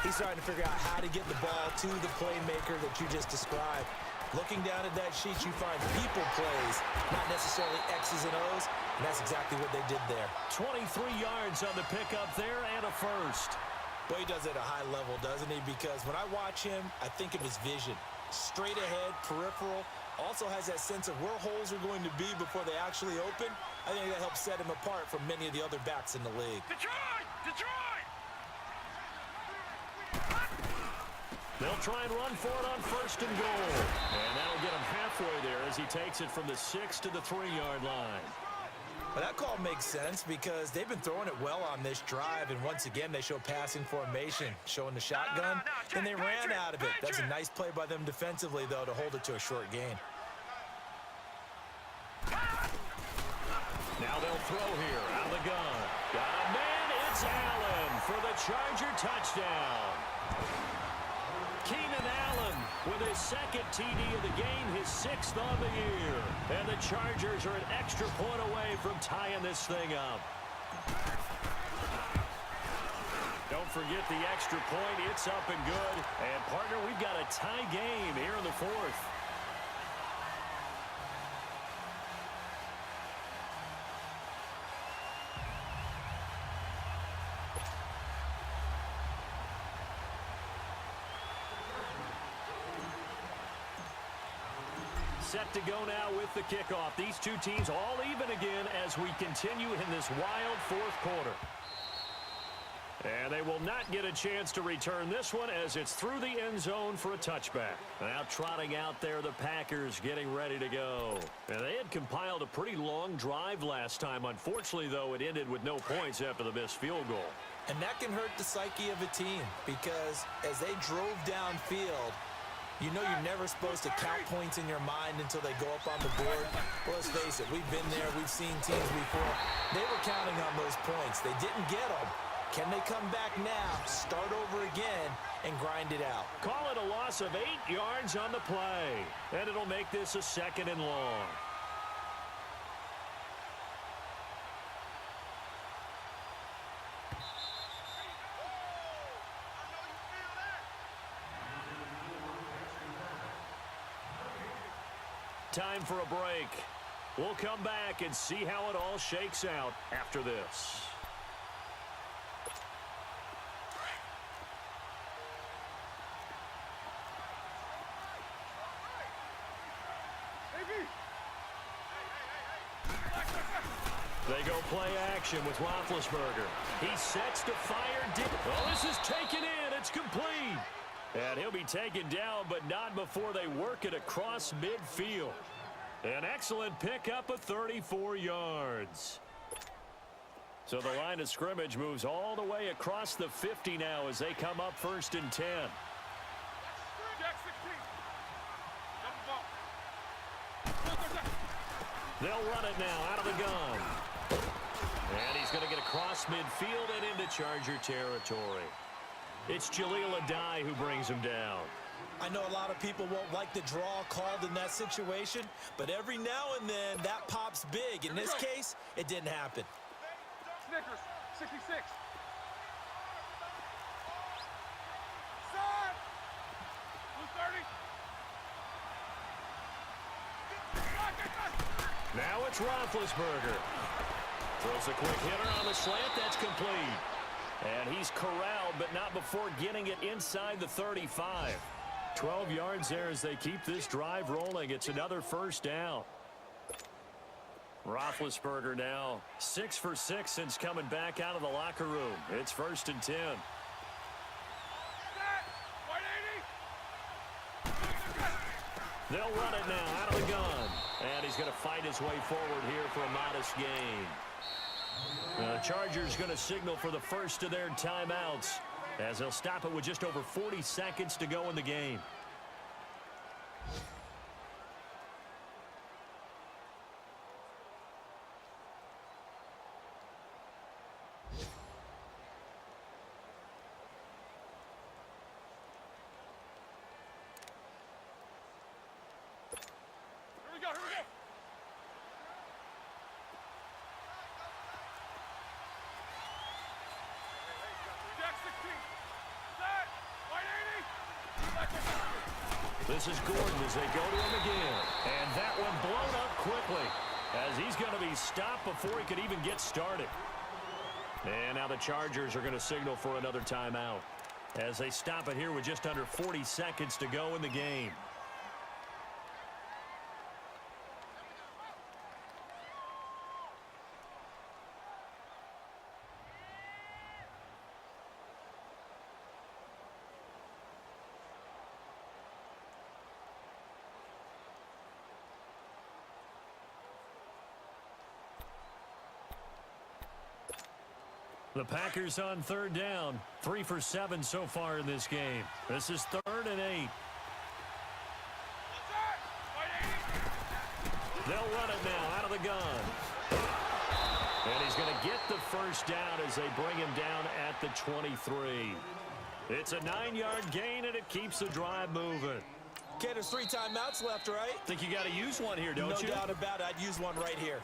He's trying to figure out how to get the ball to the playmaker that you just described. Looking down at that sheet, you find people plays, not necessarily X's and O's, and that's exactly what they did there. 23 yards on the pickup there and a first. Well, he does it at a high level, doesn't he? Because when I watch him, I think of his vision. Straight ahead, peripheral, also has that sense of where holes are going to be before they actually open. I think that helps set him apart from many of the other backs in the league. Detroit! They'll try and run for it on 1st and goal. And that'll get him halfway there as he takes it from the 6 to the 3-yard line. Well, that call makes sense because they've been throwing it well on this drive, and once again, they show passing formation, showing the shotgun, and they ran out of it. That's a nice play by them defensively, though, to hold it to a short gain. Now they'll throw here out of the gun. Got a man, it's Allen for the Charger touchdown. Keenan Allen with his 2nd TD of the game, his 6th on the year. And the Chargers are an extra point away from tying this thing up. Don't forget the extra point. It's up and good. And, partner, we've got a tie game here in the 4th. Set to go now with the kickoff. These two teams all even again as we continue in this wild 4th quarter. And they will not get a chance to return this one as it's through the end zone for a touchback. Now trotting out there, the Packers getting ready to go. And they had compiled a pretty long drive last time. Unfortunately, though, it ended with no points after the missed field goal. And that can hurt the psyche of a team because as they drove downfield, you know you're never supposed to count points in your mind until they go up on the board. Well, let's face it, we've been there, we've seen teams before. They were counting on those points. They didn't get them. Can they come back now, start over again, and grind it out? Call it a loss of 8 yards on the play. And it'll make this a 2nd and long. Time for a break. We'll come back and see how it all shakes out after this. They go play action with Roethlisberger. He sets to fire deep. Oh, this is taken in. It's complete. And he'll be taken down, but not before they work it across midfield. An excellent pickup of 34 yards. So the line of scrimmage moves all the way across the 50 now as they come up 1st and 10. They'll run it now out of the gun. And he's going to get across midfield and into Charger territory. It's Jaleel Adai who brings him down. I know a lot of people won't like the draw called in that situation, but every now and then that pops big. In this case, it didn't happen. Snickers, 66. Now it's Roethlisberger. Throws a quick hitter on the slant. That's complete. And he's corralled, but not before getting it inside the 35. 12 yards there as they keep this drive rolling. It's another first down. Roethlisberger now 6 for 6 since coming back out of the locker room. It's 1st and 10. They'll run it now out of the gun. And he's going to fight his way forward here for a modest gain. The Chargers going to signal for the first of their timeouts as they'll stop it with just over 40 seconds to go in the game. This is Gordon as they go to him again. And that one blown up quickly as he's going to be stopped before he could even get started. And now the Chargers are going to signal for another timeout as they stop it here with just under 40 seconds to go in the game. The Packers on 3rd down. 3 for 7 so far in this game. This is 3rd and 8. They'll run it now out of the gun. And he's going to get the first down as they bring him down at the 23. It's a 9-yard gain, and it keeps the drive moving. Okay, there's 3 timeouts left, right? Think you got to use one here, don't you? No doubt about it. I'd use one right here.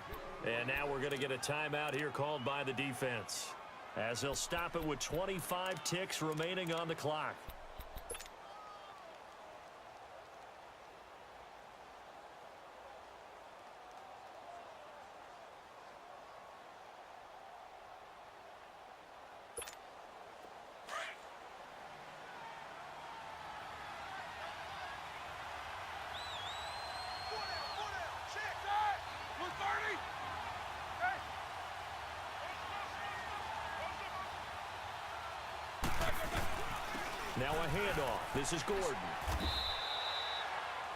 And now we're going to get a timeout here called by the defense, as they'll stop it with 25 ticks remaining on the clock. Now a handoff. This is Gordon.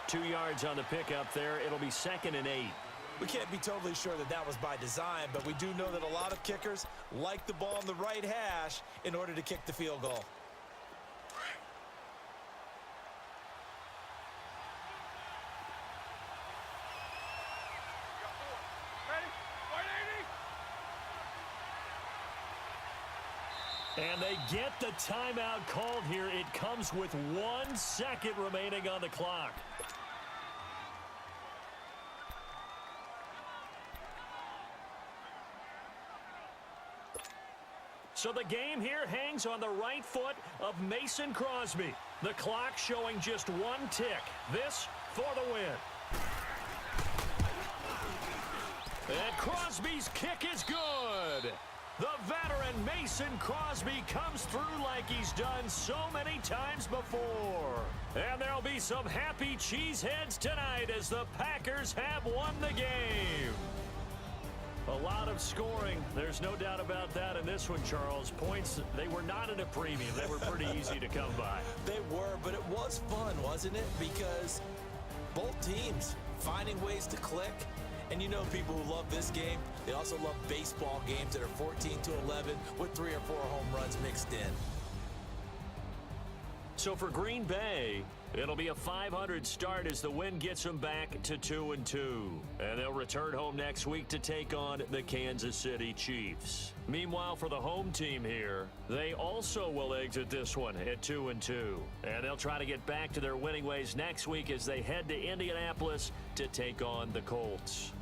2 yards on the pickup there. It'll be 2nd and 8. We can't be totally sure that that was by design, but we do know that a lot of kickers like the ball on the right hash in order to kick the field goal. And they get the timeout called here. It comes with 1 second remaining on the clock. So the game here hangs on the right foot of Mason Crosby. The clock showing just 1 tick. This for the win. And Crosby's kick is good. The veteran Mason Crosby comes through like he's done so many times before. And there'll be some happy cheeseheads tonight as the Packers have won the game. A lot of scoring. There's no doubt about that in this one, Charles. Points, they were not at a premium. They were pretty easy to come by. They were, but it was fun, wasn't it? Because both teams finding ways to click. And you know people who love this game, they also love baseball games that are 14-11 with 3 or 4 home runs mixed in. So for Green Bay, it'll be a .500 start as the win gets them back to 2-2. And they'll return home next week to take on the Kansas City Chiefs. Meanwhile, for the home team here, they also will exit this one at 2-2. And they'll try to get back to their winning ways next week as they head to Indianapolis to take on the Colts.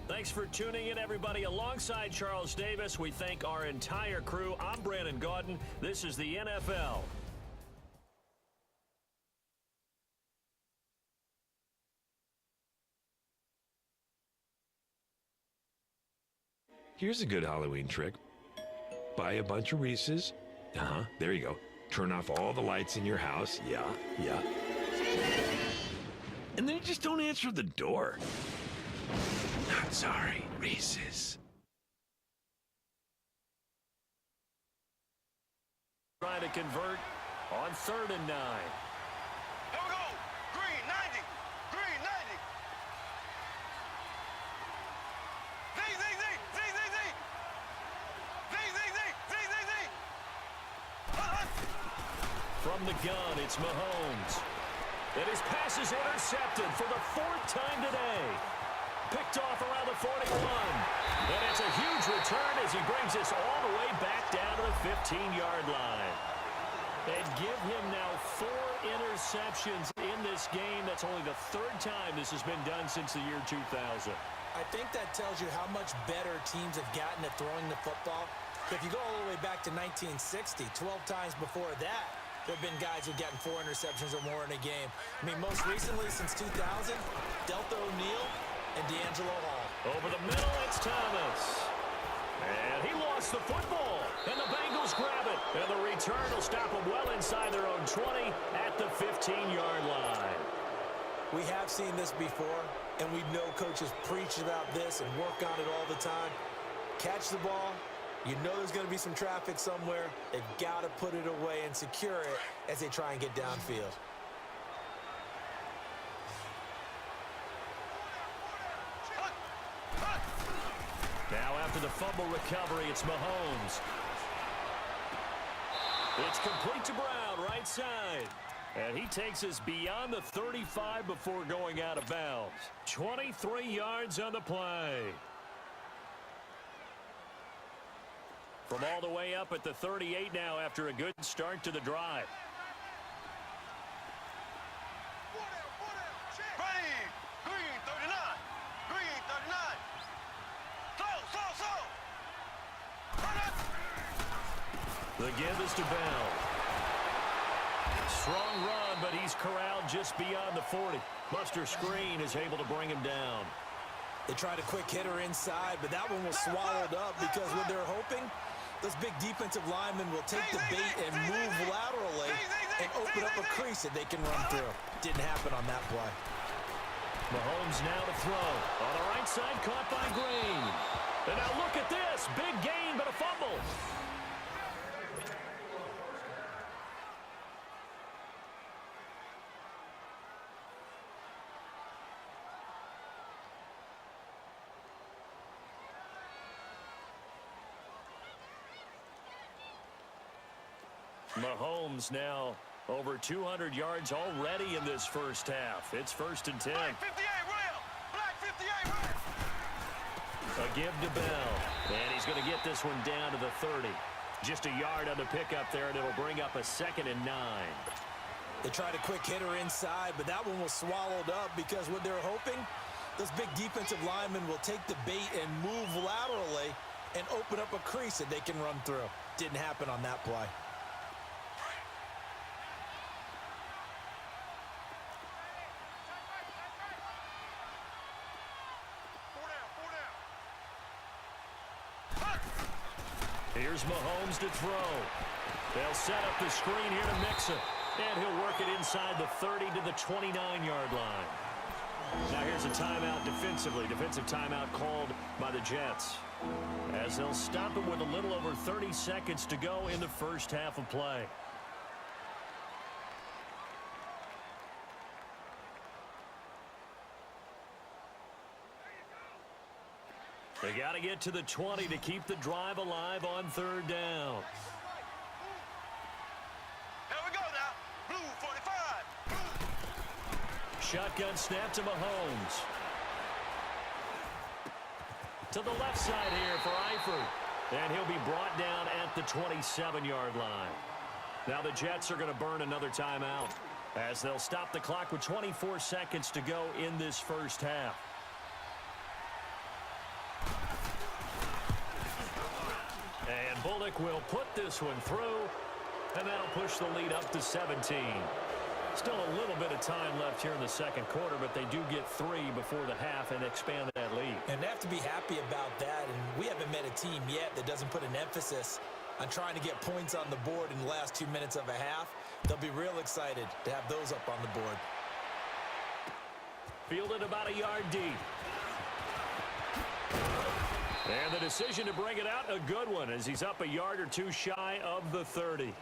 Thanks for tuning in, everybody. Alongside Charles Davis, we thank our entire crew. I'm Brandon Gaudin. This is the NFL Here's a good Halloween trick. Buy a bunch of Reese's. There you go. Turn off all the lights in your house. Yeah. And then just don't answer the door. Not sorry, Reese's. Trying to convert on 3rd and 9. Here we go. Green 90. Green 90. Z. From the gun, it's Mahomes. And his pass is intercepted for the 4th time today. Picked off around the 41. And it's a huge return as he brings us all the way back down to the 15-yard line. And give him now 4 interceptions in this game. That's only the 3rd time this has been done since the year 2000. I think that tells you how much better teams have gotten at throwing the football. If you go all the way back to 1960, 12 times before that, there have been guys who've gotten 4 interceptions or more in a game. I mean, most recently since 2000, Delta O'Neal and D'Angelo Hall. Over the middle, it's Thomas. And he lost the football. And the Bengals grab it. And the return will stop them well inside their own 20 at the 15-yard line. We have seen this before, and we know coaches preach about this and work on it all the time. Catch the ball. You know there's going to be some traffic somewhere. They've got to put it away and secure it as they try and get downfield. Now after the fumble recovery, it's Mahomes. It's complete to Brown, right side. And he takes us beyond the 35 before going out of bounds. 23 yards on the play. From all the way up at the 38 now after a good start to the drive. Ready. Green 39. Green 39. Slow. The give is to Bell. Strong run, but he's corralled just beyond the 40. Buster Screen is able to bring him down. They tried a quick hitter inside, but that one was swallowed up because what they're hoping, those big defensive linemen will take the bait and move laterally and open up a crease that they can run through. Didn't happen on that play. Mahomes now to throw. On the right side, caught by Green. And now look at this. Big gain, but a fumble. Mahomes now over 200 yards already in this first half. It's 1st and 10. Black 58 rail. Black 58 rail. A give to Bell. And he's going to get this one down to the 30. Just a yard on the pickup there, and it'll bring up a 2nd and 9. They tried a quick hitter inside, but that one was swallowed up because what they're hoping, those big defensive linemen will take the bait and move laterally and open up a crease that they can run through. Didn't happen on that play. Here's Mahomes to throw. They'll set up the screen here to Mixon. And he'll work it inside the 30 to the 29-yard line. Now here's a timeout defensively. Defensive timeout called by the Jets. As they'll stop it with a little over 30 seconds to go in the first half of play. They got to get to the 20 to keep the drive alive on 3rd down. Here we go now. Blue 45. Shotgun snap to Mahomes. To the left side here for Eifert. And he'll be brought down at the 27-yard line. Now the Jets are going to burn another timeout as they'll stop the clock with 24 seconds to go in this first half. And Bullock will put this one through, and that'll push the lead up to 17. Still a little bit of time left here in the second quarter, but they do get 3 before the half and expand that lead. And they have to be happy about that, and we haven't met a team yet that doesn't put an emphasis on trying to get points on the board in the last 2 minutes of a half. They'll be real excited to have those up on the board. Fielded about a yard deep. And the decision to bring it out, a good one, as he's up a yard or two shy of the 30.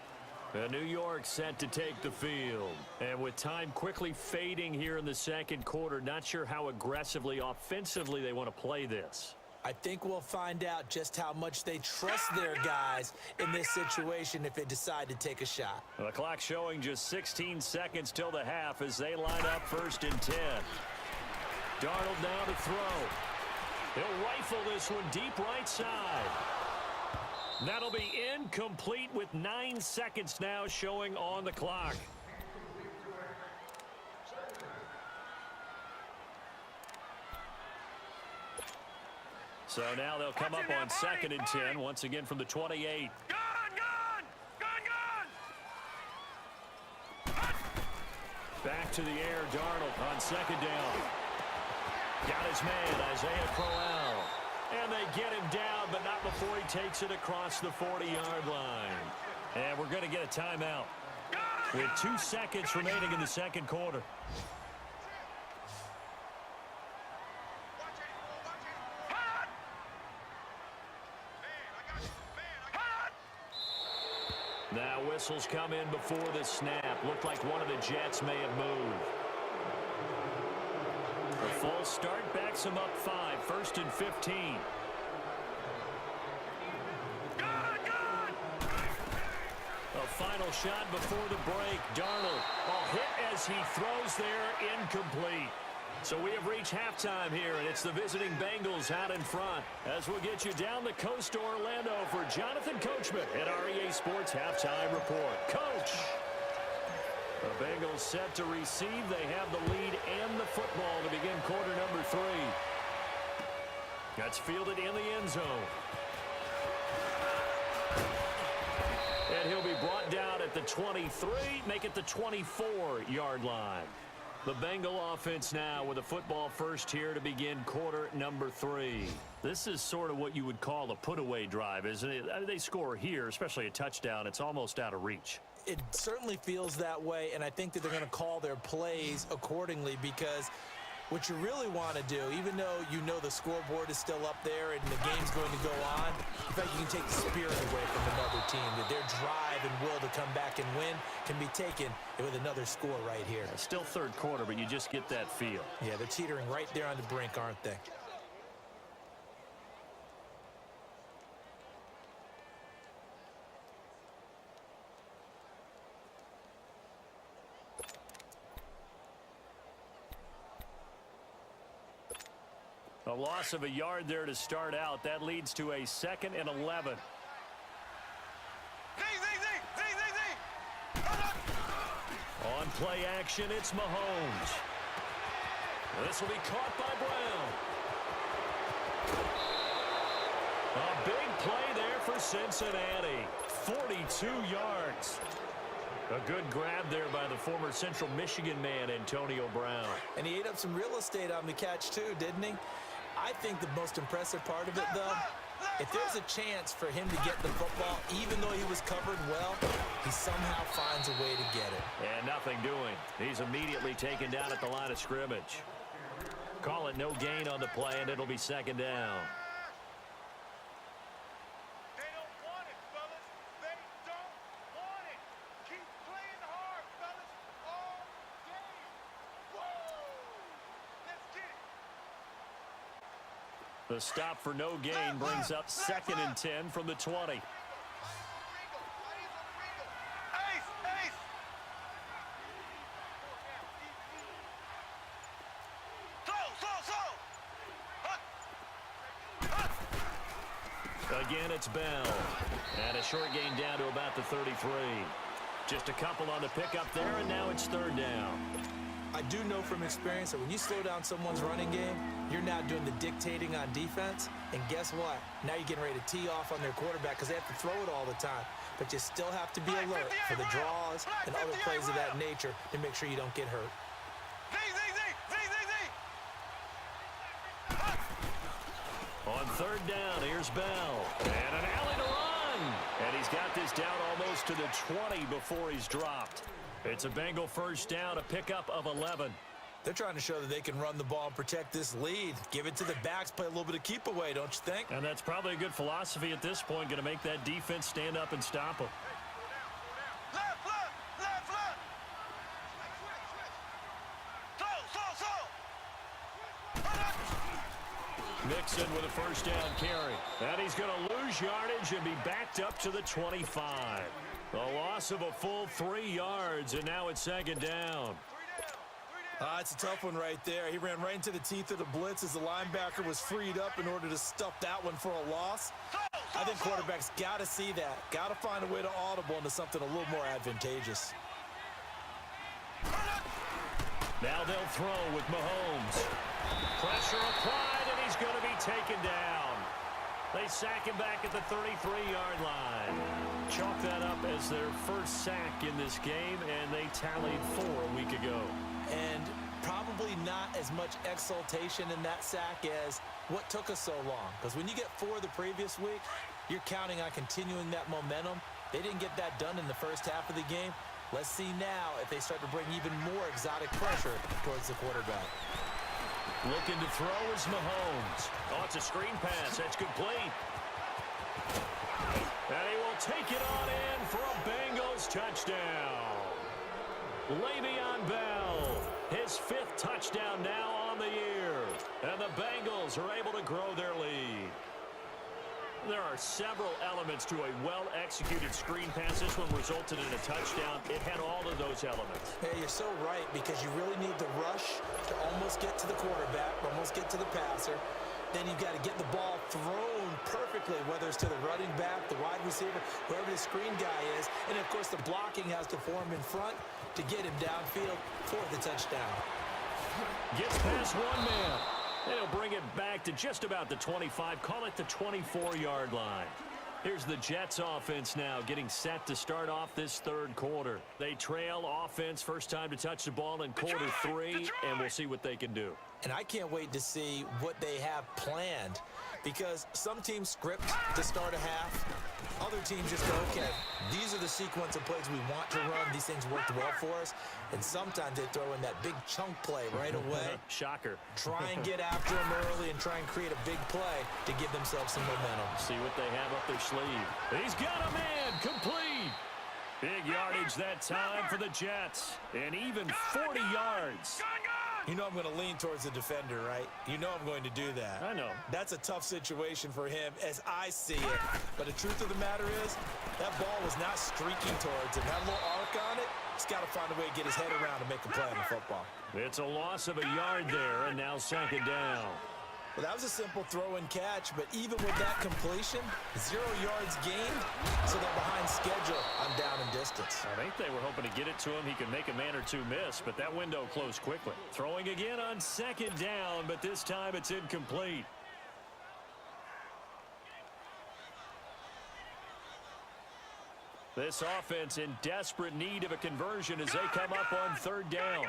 New York set to take the field. And with time quickly fading here in the second quarter, not sure how aggressively, offensively they want to play this. I think we'll find out just how much they trust their guys in this situation if they decide to take a shot. The clock showing just 16 seconds till the half as they line up 1st and 10. Darnold now to throw. He'll rifle this one deep right side. That'll be incomplete with 9 seconds now showing on the clock. So now they'll come up on 2nd and 10, once again from the 28. Back to the air, Darnold on 2nd down. Got his man, Isaiah Crowell. And they get him down, but not before he takes it across the 40-yard line. And we're going to get a timeout with 2 seconds remaining in the second quarter. Now whistles come in before the snap. Looked like one of the Jets may have moved. A false start backs him up 5. 1st and 15. A final shot before the break. Darnold, a hit as he throws there, incomplete. So we have reached halftime here, and it's the visiting Bengals out in front. As we'll get you down the coast to Orlando for Jonathan Coachman at REA Sports Halftime Report. Coach! The Bengals set to receive. They have the lead and the football to begin quarter number 3. That's fielded in the end zone. And he'll be brought down at the 23, make it the 24-yard line. The Bengal offense now with a football first here to begin quarter number 3. This is sort of what you would call a put-away drive, isn't it? I mean, they score here, especially a touchdown. It's almost out of reach. It certainly feels that way, and I think that they're going to call their plays accordingly, because what you really want to do, even though you know the scoreboard is still up there and the game's going to go on, in fact, you can take the spirit away from another team, that their drive and will to come back and win can be taken with another score right here. Still third quarter, but you just get that feel. Yeah, they're teetering right there on the brink, aren't they? A loss of a yard there to start out. That leads to a 2nd and 11. On play action, it's Mahomes. This will be caught by Brown. A big play there for Cincinnati. 42 yards. A good grab there by the former Central Michigan man, Antonio Brown. And he ate up some real estate on the catch, too, didn't he? I think the most impressive part of it, though, if there's a chance for him to get the football, even though he was covered well, he somehow finds a way to get it. And nothing doing. He's immediately taken down at the line of scrimmage. Call it no gain on the play, and it'll be 2nd down. They don't want it, fellas. They don't want it. Keep playing hard, fellas. All game. Woo! Let's get it. The stop for no gain brings up 2nd and 10 from the 20. Again, it's Bell. And a short gain down to about the 33. Just a couple on the pickup there, and now it's 3rd down. I do know from experience that when you slow down someone's running game, you're now doing the dictating on defense. And guess what? Now you're getting ready to tee off on their quarterback because they have to throw it all the time. But you still have to be alert for the draws and other plays of that nature to make sure you don't get hurt. Third down, here's Bell. And an alley to run. And he's got this down almost to the 20 before he's dropped. It's a Bengal first down, a pickup of 11. They're trying to show that they can run the ball and protect this lead. Give it to the backs, play a little bit of keep away, don't you think? And that's probably a good philosophy at this point, going to make that defense stand up and stop them. Left, left, left, left. Throw. Mixon with a first down carry. And he's going to lose yardage and be backed up to the 25. A loss of a full 3 yards, and now it's second down. It's a tough one right there. He ran right into the teeth of the blitz as the linebacker was freed up in order to stuff that one for a loss. I think quarterbacks got to see that. Got to find a way to audible into something a little more advantageous. Now they'll throw with Mahomes. Pressure applied, and he's going to be taken down. They sack him back at the 33-yard line. Chalk that up as their first sack in this game, and they tallied 4 a week ago. And probably not as much exultation in that sack as what took us so long. Because when you get 4 the previous week, you're counting on continuing that momentum. They didn't get that done in the first half of the game. Let's see now if they start to bring even more exotic pressure towards the quarterback. Looking to throw is Mahomes. Oh, it's a screen pass. That's complete. And he will take it on in for a Bengals touchdown. Le'Veon Bell, his 5th touchdown now on the year. And the Bengals are able to grow their lead. There are several elements to a well-executed screen pass. This one resulted in a touchdown. It had all of those elements. Hey, you're so right, because you really need the rush to almost get to the quarterback, almost get to the passer. Then you've got to get the ball thrown perfectly, whether it's to the running back, the wide receiver, whoever the screen guy is. And, of course, the blocking has to form in front to get him downfield for the touchdown. Gets past one man. And he'll bring it back to just about the 25. Call it the 24-yard line. Here's the Jets offense now getting set to start off this third quarter. They trail offense, first time to touch the ball in quarter 3, and we'll see what they can do. And I can't wait to see what they have planned, because some teams script to start a half. Other teams just go, okay, these are the sequence of plays we want to run. These things worked well for us. And sometimes they throw in that big chunk play right away. Shocker. Try and get after them early and try and create a big play to give themselves some momentum. See what they have up their sleeve. He's got a man, complete. Big yardage that time for the Jets. And even 40 yards. You know I'm going to lean towards the defender, right? You know I'm going to do that. I know. That's a tough situation for him as I see it. But the truth of the matter is, that ball was not streaking towards him. That little arc on it, he's got to find a way to get his head around and make a play on the football. It's a loss of a yard there, and now second down. Well, that was a simple throw and catch, but even with that completion, 0 yards gained, so they're behind schedule on down and distance. I think they were hoping to get it to him. He could make a man or two miss, but that window closed quickly. Throwing again on second down, but this time it's incomplete. This offense in desperate need of a conversion as they come up on third down.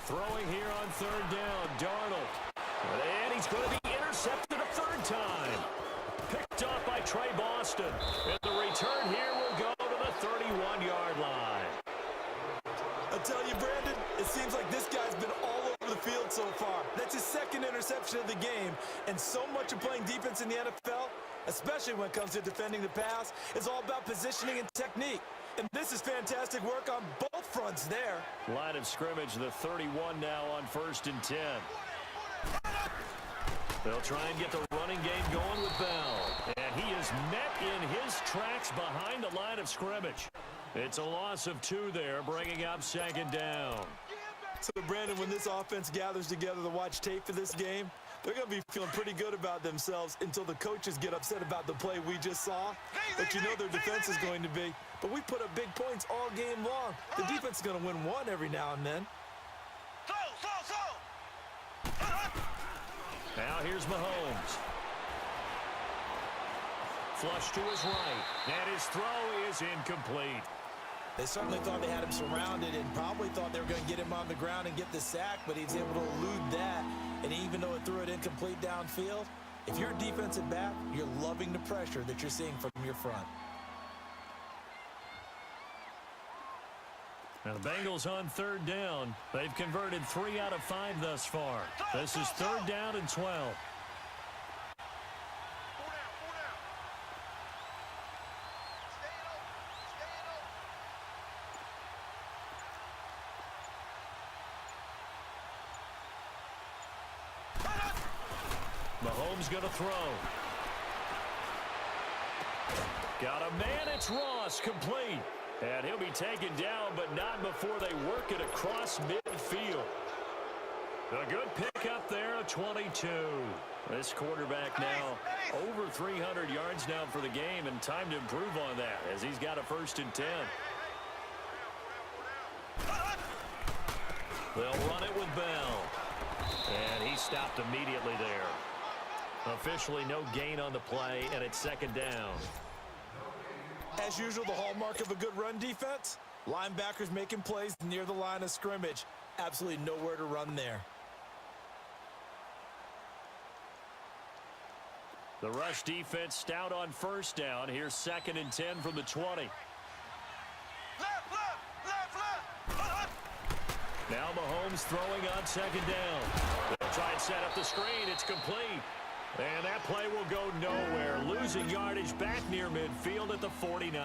Throwing here on third down, Darnold. And he's going to be intercepted a third time. Picked off by Trey Boston. And the return here will go to the 31-yard line. I tell you, Brandon, it seems like this guy's been all over the field so far. That's his 2nd interception of the game. And so much of playing defense in the NFL, especially when it comes to defending the pass, is all about positioning and technique. And this is fantastic work on both fronts there. Line of scrimmage, the 31 now on 1st and 10. They'll try and get the running game going with Bell. And he is met in his tracks behind the line of scrimmage. It's a loss of 2 there, bringing up second down. So, Brandon, when this offense gathers together to watch tape for this game, they're going to be feeling pretty good about themselves until the coaches get upset about the play we just saw. But you know their defense is going to be. But we put up big points all game long. The defense is going to win one every now and then. Now here's Mahomes. Flush to his right. And his throw is incomplete. They certainly thought they had him surrounded and probably thought they were going to get him on the ground and get the sack, but he's able to elude that. And even though it threw it incomplete downfield, if you're a defensive back, you're loving the pressure that you're seeing from your front. Now the Bengals on third down. They've converted 3 out of 5 thus far. This is third down and 12. Mahomes going to throw. Got a man, it's Ross, complete. And he'll be taken down, but not before they work it across midfield. A good pick up there, a 22. This quarterback now over 300 yards now for the game, and time to improve on that as he's got a 1st and 10. They'll run it with Bell. And he stopped immediately there. Officially no gain on the play, and it's 2nd down. As usual, the hallmark of a good run defense, linebackers making plays near the line of scrimmage. Absolutely nowhere to run there. The rush defense stout on 1st down. Here's 2nd and 10 from the 20. Now Mahomes throwing on 2nd down. They'll try and set up the screen. It's complete. And that play will go nowhere. Losing yardage back near midfield at the 49.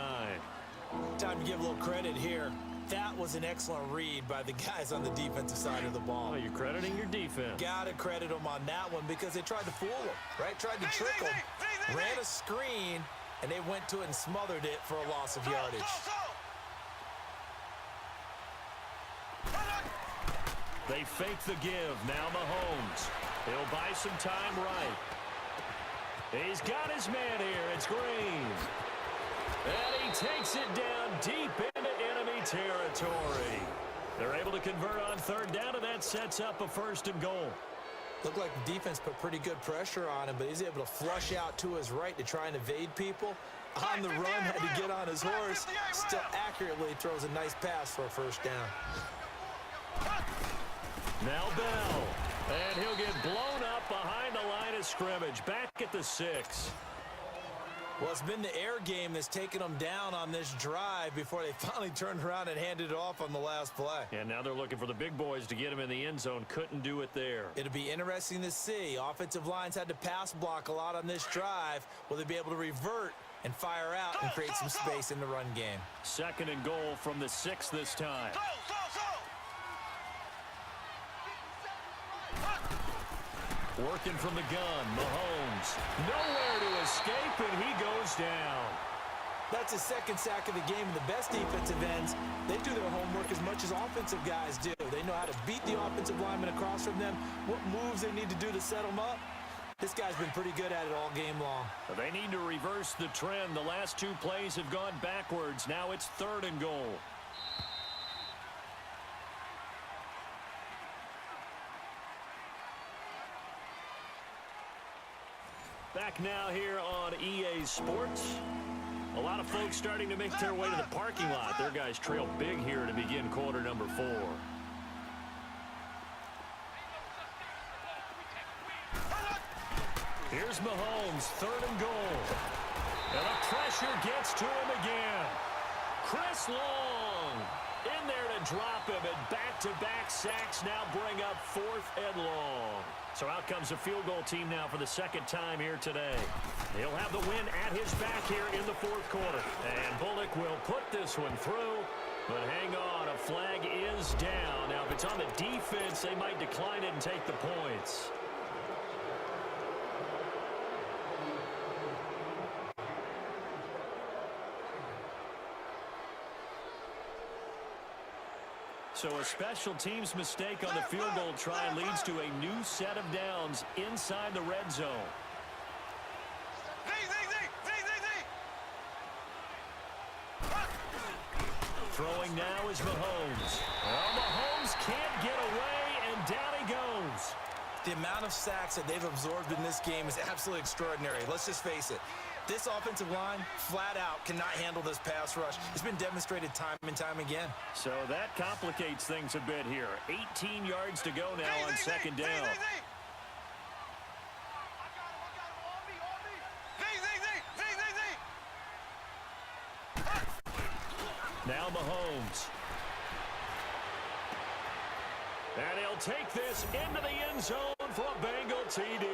Time to give a little credit here. That was an excellent read by the guys on the defensive side of the ball. Well, you're crediting your defense. Got to credit them on that one because they tried to fool them, right? Tried to trick them, ran a screen, and they went to it and smothered it for a loss of yardage. They fake the give. Now Mahomes. He'll buy some time right. He's got his man here. It's Green. And he takes it down deep into enemy territory. They're able to convert on 3rd down, and that sets up a 1st and goal. Looked like the defense put pretty good pressure on him, but he's able to flush out to his right to try and evade people. On the run, had to get on his horse. Still accurately throws a nice pass for a 1st down. Now Bell. And he'll get blown up behind the line of scrimmage. Back at the 6. Well, it's been the air game that's taken them down on this drive before they finally turned around and handed it off on the last play. And now they're looking for the big boys to get him in the end zone. Couldn't do it there. It'll be interesting to see. Offensive lines had to pass block a lot on this drive. Will they be able to revert and fire out and create some space in the run game? 2nd and goal from the 6 this time. Working from the gun, Mahomes. Nowhere to escape, and he goes down. That's his 2nd sack of the game, and the best defensive ends, they do their homework as much as offensive guys do. They know how to beat the offensive lineman across from them, what moves they need to do to set them up. This guy's been pretty good at it all game long. They need to reverse the trend. The last 2 plays have gone backwards. Now it's 3rd and goal. Back now here on EA Sports. A lot of folks starting to make their way to the parking lot. Their guys trail big here to begin quarter number 4. Here's Mahomes, 3rd and goal. And the pressure gets to him again. Chris Long in there to drop him, and back-to-back sacks now bring up 4th and long. So out comes the field goal team now for the 2nd time here today. He'll have the win at his back here in the 4th quarter. And Bullock will put this one through. But hang on, a flag is down. Now, if it's on the defense, they might decline it and take the points. So a special teams mistake on the field goal try leads to a new set of downs inside the red zone. Throwing now is Mahomes. Well, Mahomes can't get away, and down he goes. The amount of sacks that they've absorbed in this game is absolutely extraordinary. Let's just face it. This offensive line, flat out, cannot handle this pass rush. It's been demonstrated time and time again. So that complicates things a bit here. 18 yards to go now on second down. Now Mahomes. And he'll take this into the end zone for a Bengal TD.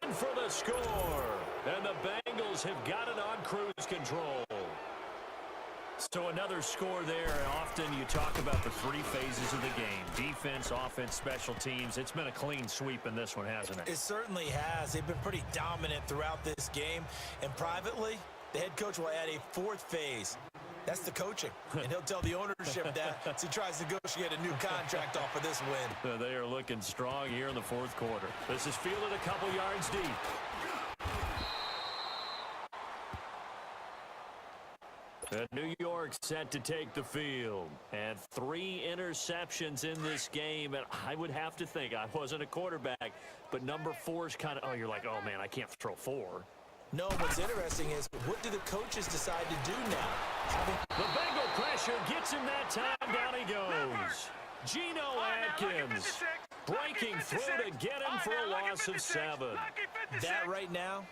In for the score. And the Bengals have got it on cruise control. So another score there. And often you talk about the three phases of the game. Defense, offense, special teams. It's been a clean sweep in this one, hasn't it? It certainly has. They've been pretty dominant throughout this game. And privately, the head coach will add a fourth phase. That's the coaching. And he'll tell the ownership that as he tries to negotiate a new contract off of this win. They are looking strong here in the fourth quarter. This is fielded a couple yards deep. And New York set to take the field. And 3 interceptions in this game. And I would have to think, I wasn't a quarterback, but number 4 is kind of, oh, you're like, oh, man, I can't throw 4. No, what's interesting is, what do the coaches decide to do now? The Bengal pressure gets him that time. Down he goes. Geno Atkins breaking through to get him for a loss of 7. That right now,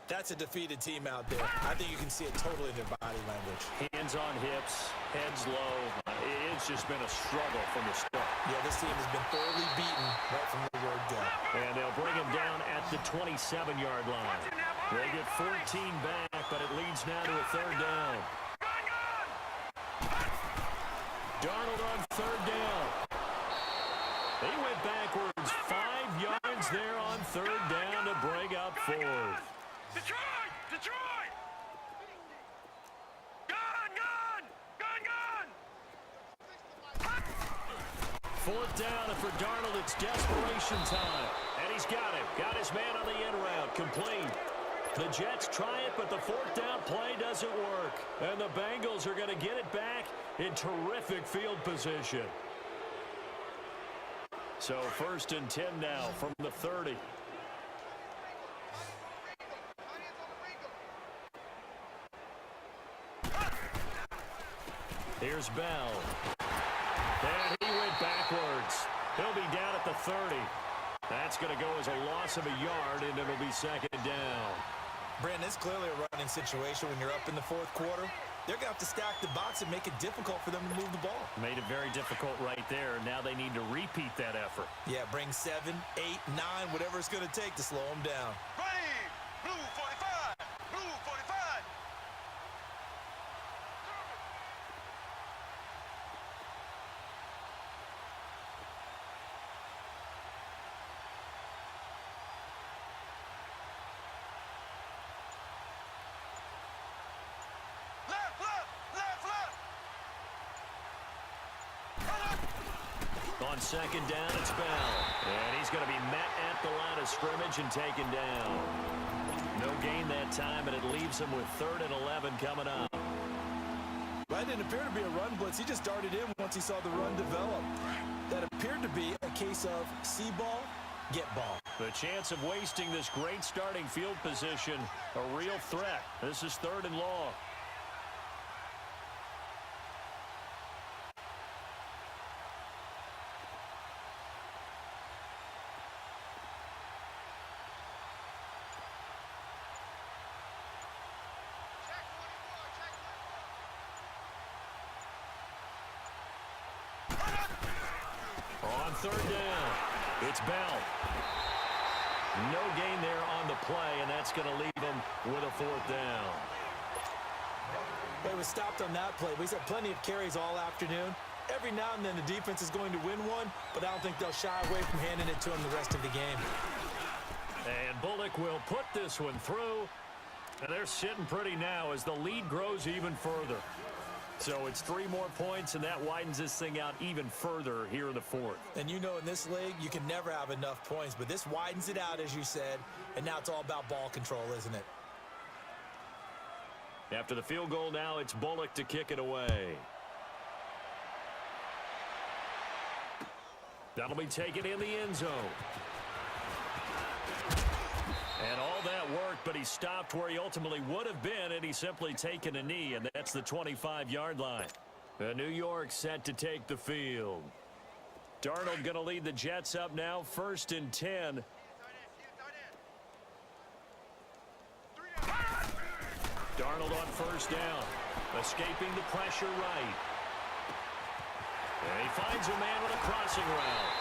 that's a defeated team out there. I think you can see it totally in their body language. Hands on hips, heads low. It's just been a struggle from the start. Yeah, this team has been thoroughly beaten right from the word go. And they'll bring him down at the 27-yard line. They get 14 back, but it leads now to a 3rd down. Darnold on 3rd down. He went backwards 5 yards there on 3rd down to bring up 4th. Detroit! Detroit! Gun! 4th down, and for Darnold, it's desperation time. And he's got it. Got his man on the end route. Complete. The Jets try it, but the 4th down play doesn't work. And the Bengals are going to get it back in terrific field position. So 1st and 10 now from the 30. Here's Bell. And he went backwards. He'll be down at the 30. That's going to go as a loss of a yard, and it'll be 2nd down. Brandon, it's clearly a running situation when you're up in the 4th quarter. They're going to have to stack the box and make it difficult for them to move the ball. Made it very difficult right there. Now they need to repeat that effort. Yeah, bring 7, 8, 9, whatever it's going to take to slow them down. Ready! Blue 45! Blue 45! On 2nd down, it's Bell. And he's going to be met at the line of scrimmage and taken down. No gain that time, and it leaves him with 3rd and 11 coming up. That didn't appear to be a run blitz. He just darted in once he saw the run develop. That appeared to be a case of see ball, get ball. The chance of wasting this great starting field position, a real threat. This is 3rd and long. On 3rd down, it's Bell. No gain there on the play, and that's going to leave him with a 4th down. They was stopped on that play. We've had plenty of carries all afternoon. Every now and then the defense is going to win one, but I don't think they'll shy away from handing it to him the rest of the game. And Bullock will put this one through, and they're sitting pretty now as the lead grows even further. So it's 3 more points, and that widens this thing out even further here in the 4th. And you know, in this league, you can never have enough points, but this widens it out, as you said, and now it's all about ball control, isn't it? After the field goal now, it's Bullock to kick it away. That'll be taken in the end zone. And all that work but he stopped where he ultimately would have been, and he's simply taken a knee, and that's the 25-yard line. New York set to take the field. Darnold going to lead the Jets up now, 1st and 10. Darnold on 1st down, escaping the pressure right. And he finds a man with a crossing route.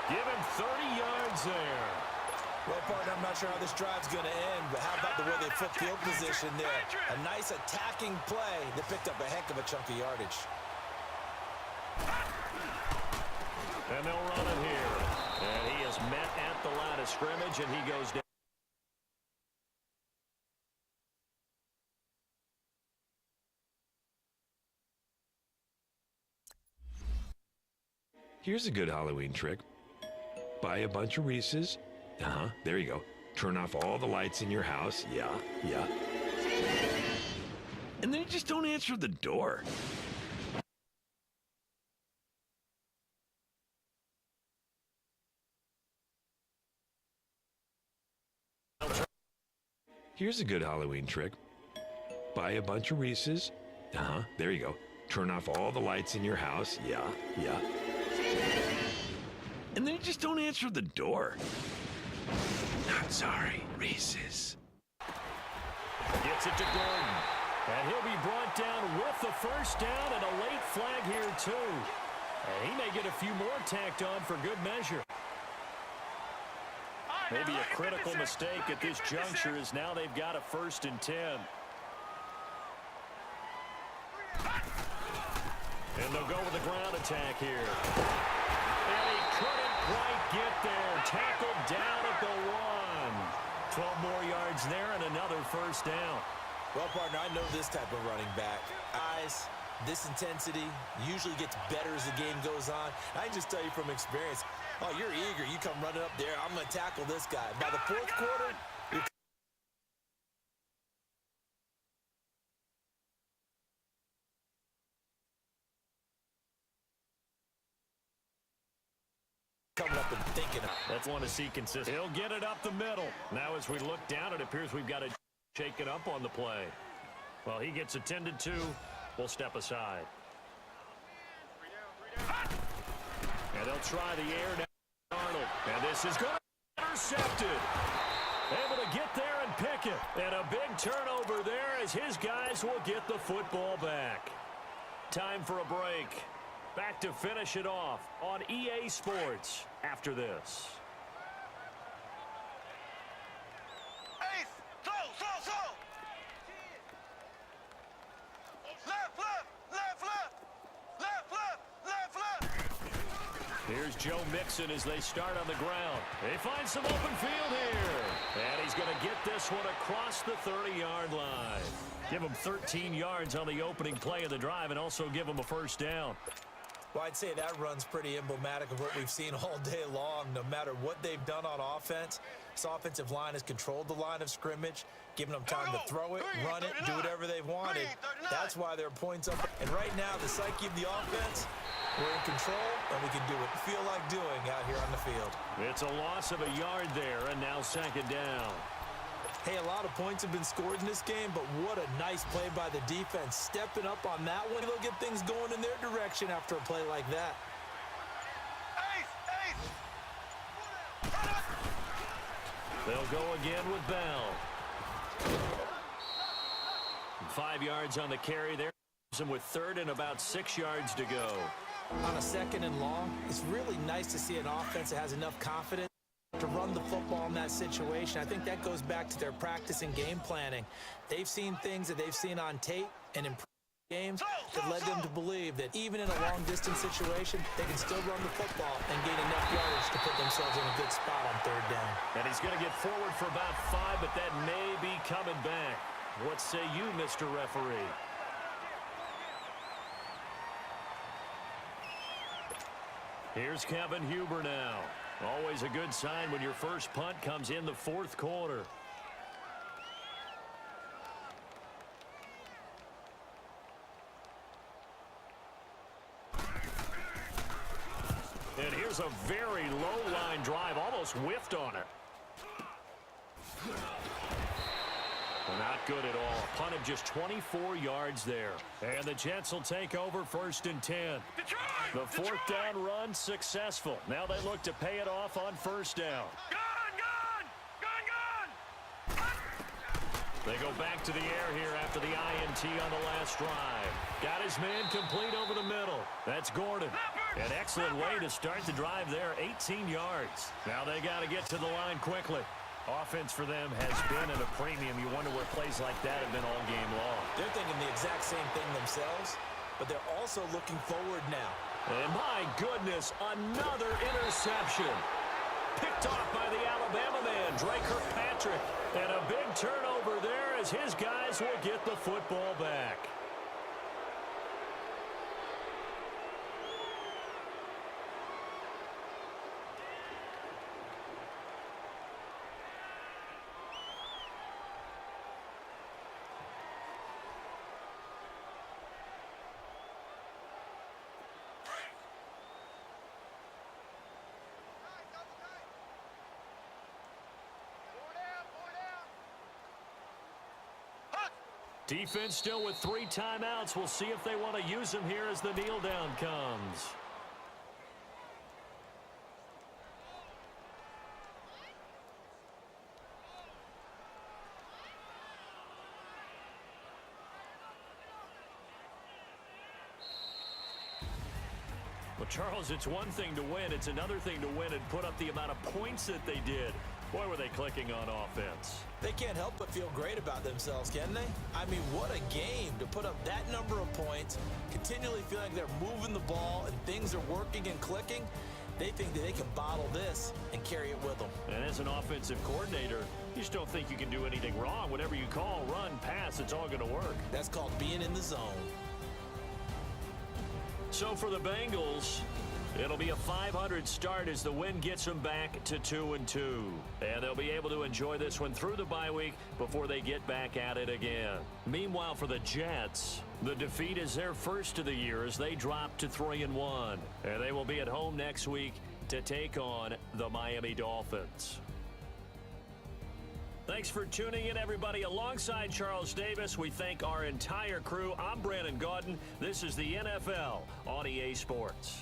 Give him 30 yards there. Well, partner, I'm not sure how this drive's going to end, but how about the way they flip field position there? A nice attacking play that picked up a heck of a chunk of yardage. And they'll run it here. And he is met at the line of scrimmage, and he goes down. Here's a good Halloween trick. Buy a bunch of Reese's. There you go. Turn off all the lights in your house. Yeah. And then just don't answer the door. Here's a good Halloween trick. Buy a bunch of Reese's. There you go. Turn off all the lights in your house. Yeah. And then just don't answer the door. Not sorry, Reese's. Gets it to Gordon. And he'll be brought down with the 1st down and a late flag here, too. And he may get a few more tacked on for good measure. Maybe a critical mistake at this juncture is now they've got a 1st and 10. And they'll go with the ground attack here. And he couldn't quite get there. Tackled down at the 1. 12 more yards there and another 1st down. Well, partner, I know this type of running back. Eyes, this intensity usually gets better as the game goes on. I can just tell you from experience, oh, you're eager. You come running up there. I'm going to tackle this guy. By the 4th quarter, you're coming up and thinking. Let's want to see consistency. He'll get it up the middle. Now as we look down, it appears we've got to shake it up on the play. Well, he gets attended to. We'll step aside. And they'll try the air down Arnold. And this is going to be intercepted. Able to get there and pick it. And a big turnover there as his guys will get the football back. Time for a break. Back to finish it off on EA Sports after this. Here's Joe Mixon as they start on the ground. They find some open field here. And he's going to get this one across the 30-yard line. Give him 13 yards on the opening play of the drive and also give him a 1st down. Well, I'd say that run's pretty emblematic of what we've seen all day long. No matter what they've done on offense, this offensive line has controlled the line of scrimmage, giving them time to throw it, run it, do whatever they've wanted. That's why their points up. And right now, the psyche of the offense, we're in control, and we can do what we feel like doing out here on the field. It's a loss of a yard there, and now 2nd down. Hey, a lot of points have been scored in this game, but what a nice play by the defense. Stepping up on that one, they'll get things going in their direction after a play like that. They'll go again with Bell. 5 yards on the carry there. With 3rd and about 6 yards to go. On a 2nd and long, it's really nice to see an offense that has enough confidence to run the football in that situation. I think that goes back to their practice and game planning. They've seen things that they've seen on tape and in games that led them to believe that even in a long-distance situation, they can still run the football and gain enough yardage to put themselves in a good spot on 3rd down. And he's going to get forward for about 5, but that may be coming back. What say you, Mr. Referee? Here's Kevin Huber now. Always a good sign when your first punt comes in the 4th quarter. And here's a very low line drive, almost whiffed on it. Not good at all. Punt of just 24 yards there. And the Jets will take over 1st and 10. The 4th down run successful. Now they look to pay it off on 1st down. They go back to the air here after the INT on the last drive. Got his man complete over the middle. That's Gordon. An excellent way to start the drive there, 18 yards. Now they got to get to the line quickly. Offense for them has been at a premium. You wonder where plays like that have been all game long. They're thinking the exact same thing themselves, but they're also looking forward now. And my goodness, another interception. Picked off by the Alabama man, Drake Kirkpatrick. And a big turnover there as his guys will get the football back. Defense still with 3 timeouts. We'll see if they want to use them here as the kneel down comes. Well, Charles, it's one thing to win. It's another thing to win and put up the amount of points that they did. Boy, were they clicking on offense. They can't help but feel great about themselves, can they? I mean, what a game to put up that number of points, continually feeling like they're moving the ball and things are working and clicking. They think that they can bottle this and carry it with them. And as an offensive coordinator, you just don't think you can do anything wrong. Whatever you call, run, pass, it's all going to work. That's called being in the zone. So for the Bengals, it'll be a 500 start as the win gets them back to 2-2. And they'll be able to enjoy this one through the bye week before they get back at it again. Meanwhile, for the Jets, the defeat is their first of the year as they drop to 3-1. And they will be at home next week to take on the Miami Dolphins. Thanks for tuning in, everybody. Alongside Charles Davis, we thank our entire crew. I'm Brandon Gaudin. This is the NFL on EA Sports.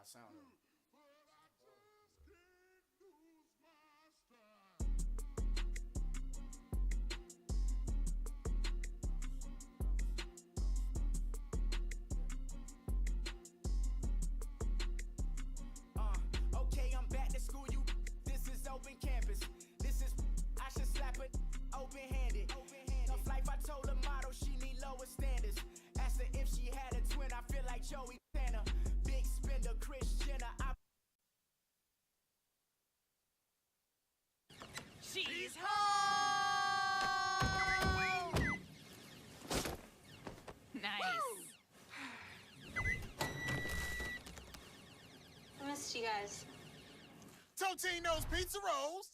Sound. Okay, I'm back to school. This is open campus. I should slap it open-handed. Tough life, I told her motto, she need lower standards. Asked her if she had a twin, I feel like Joey Tanner. Big spender, Chris Jenner. She's home! Nice. I missed you guys. Totino's Pizza Rolls.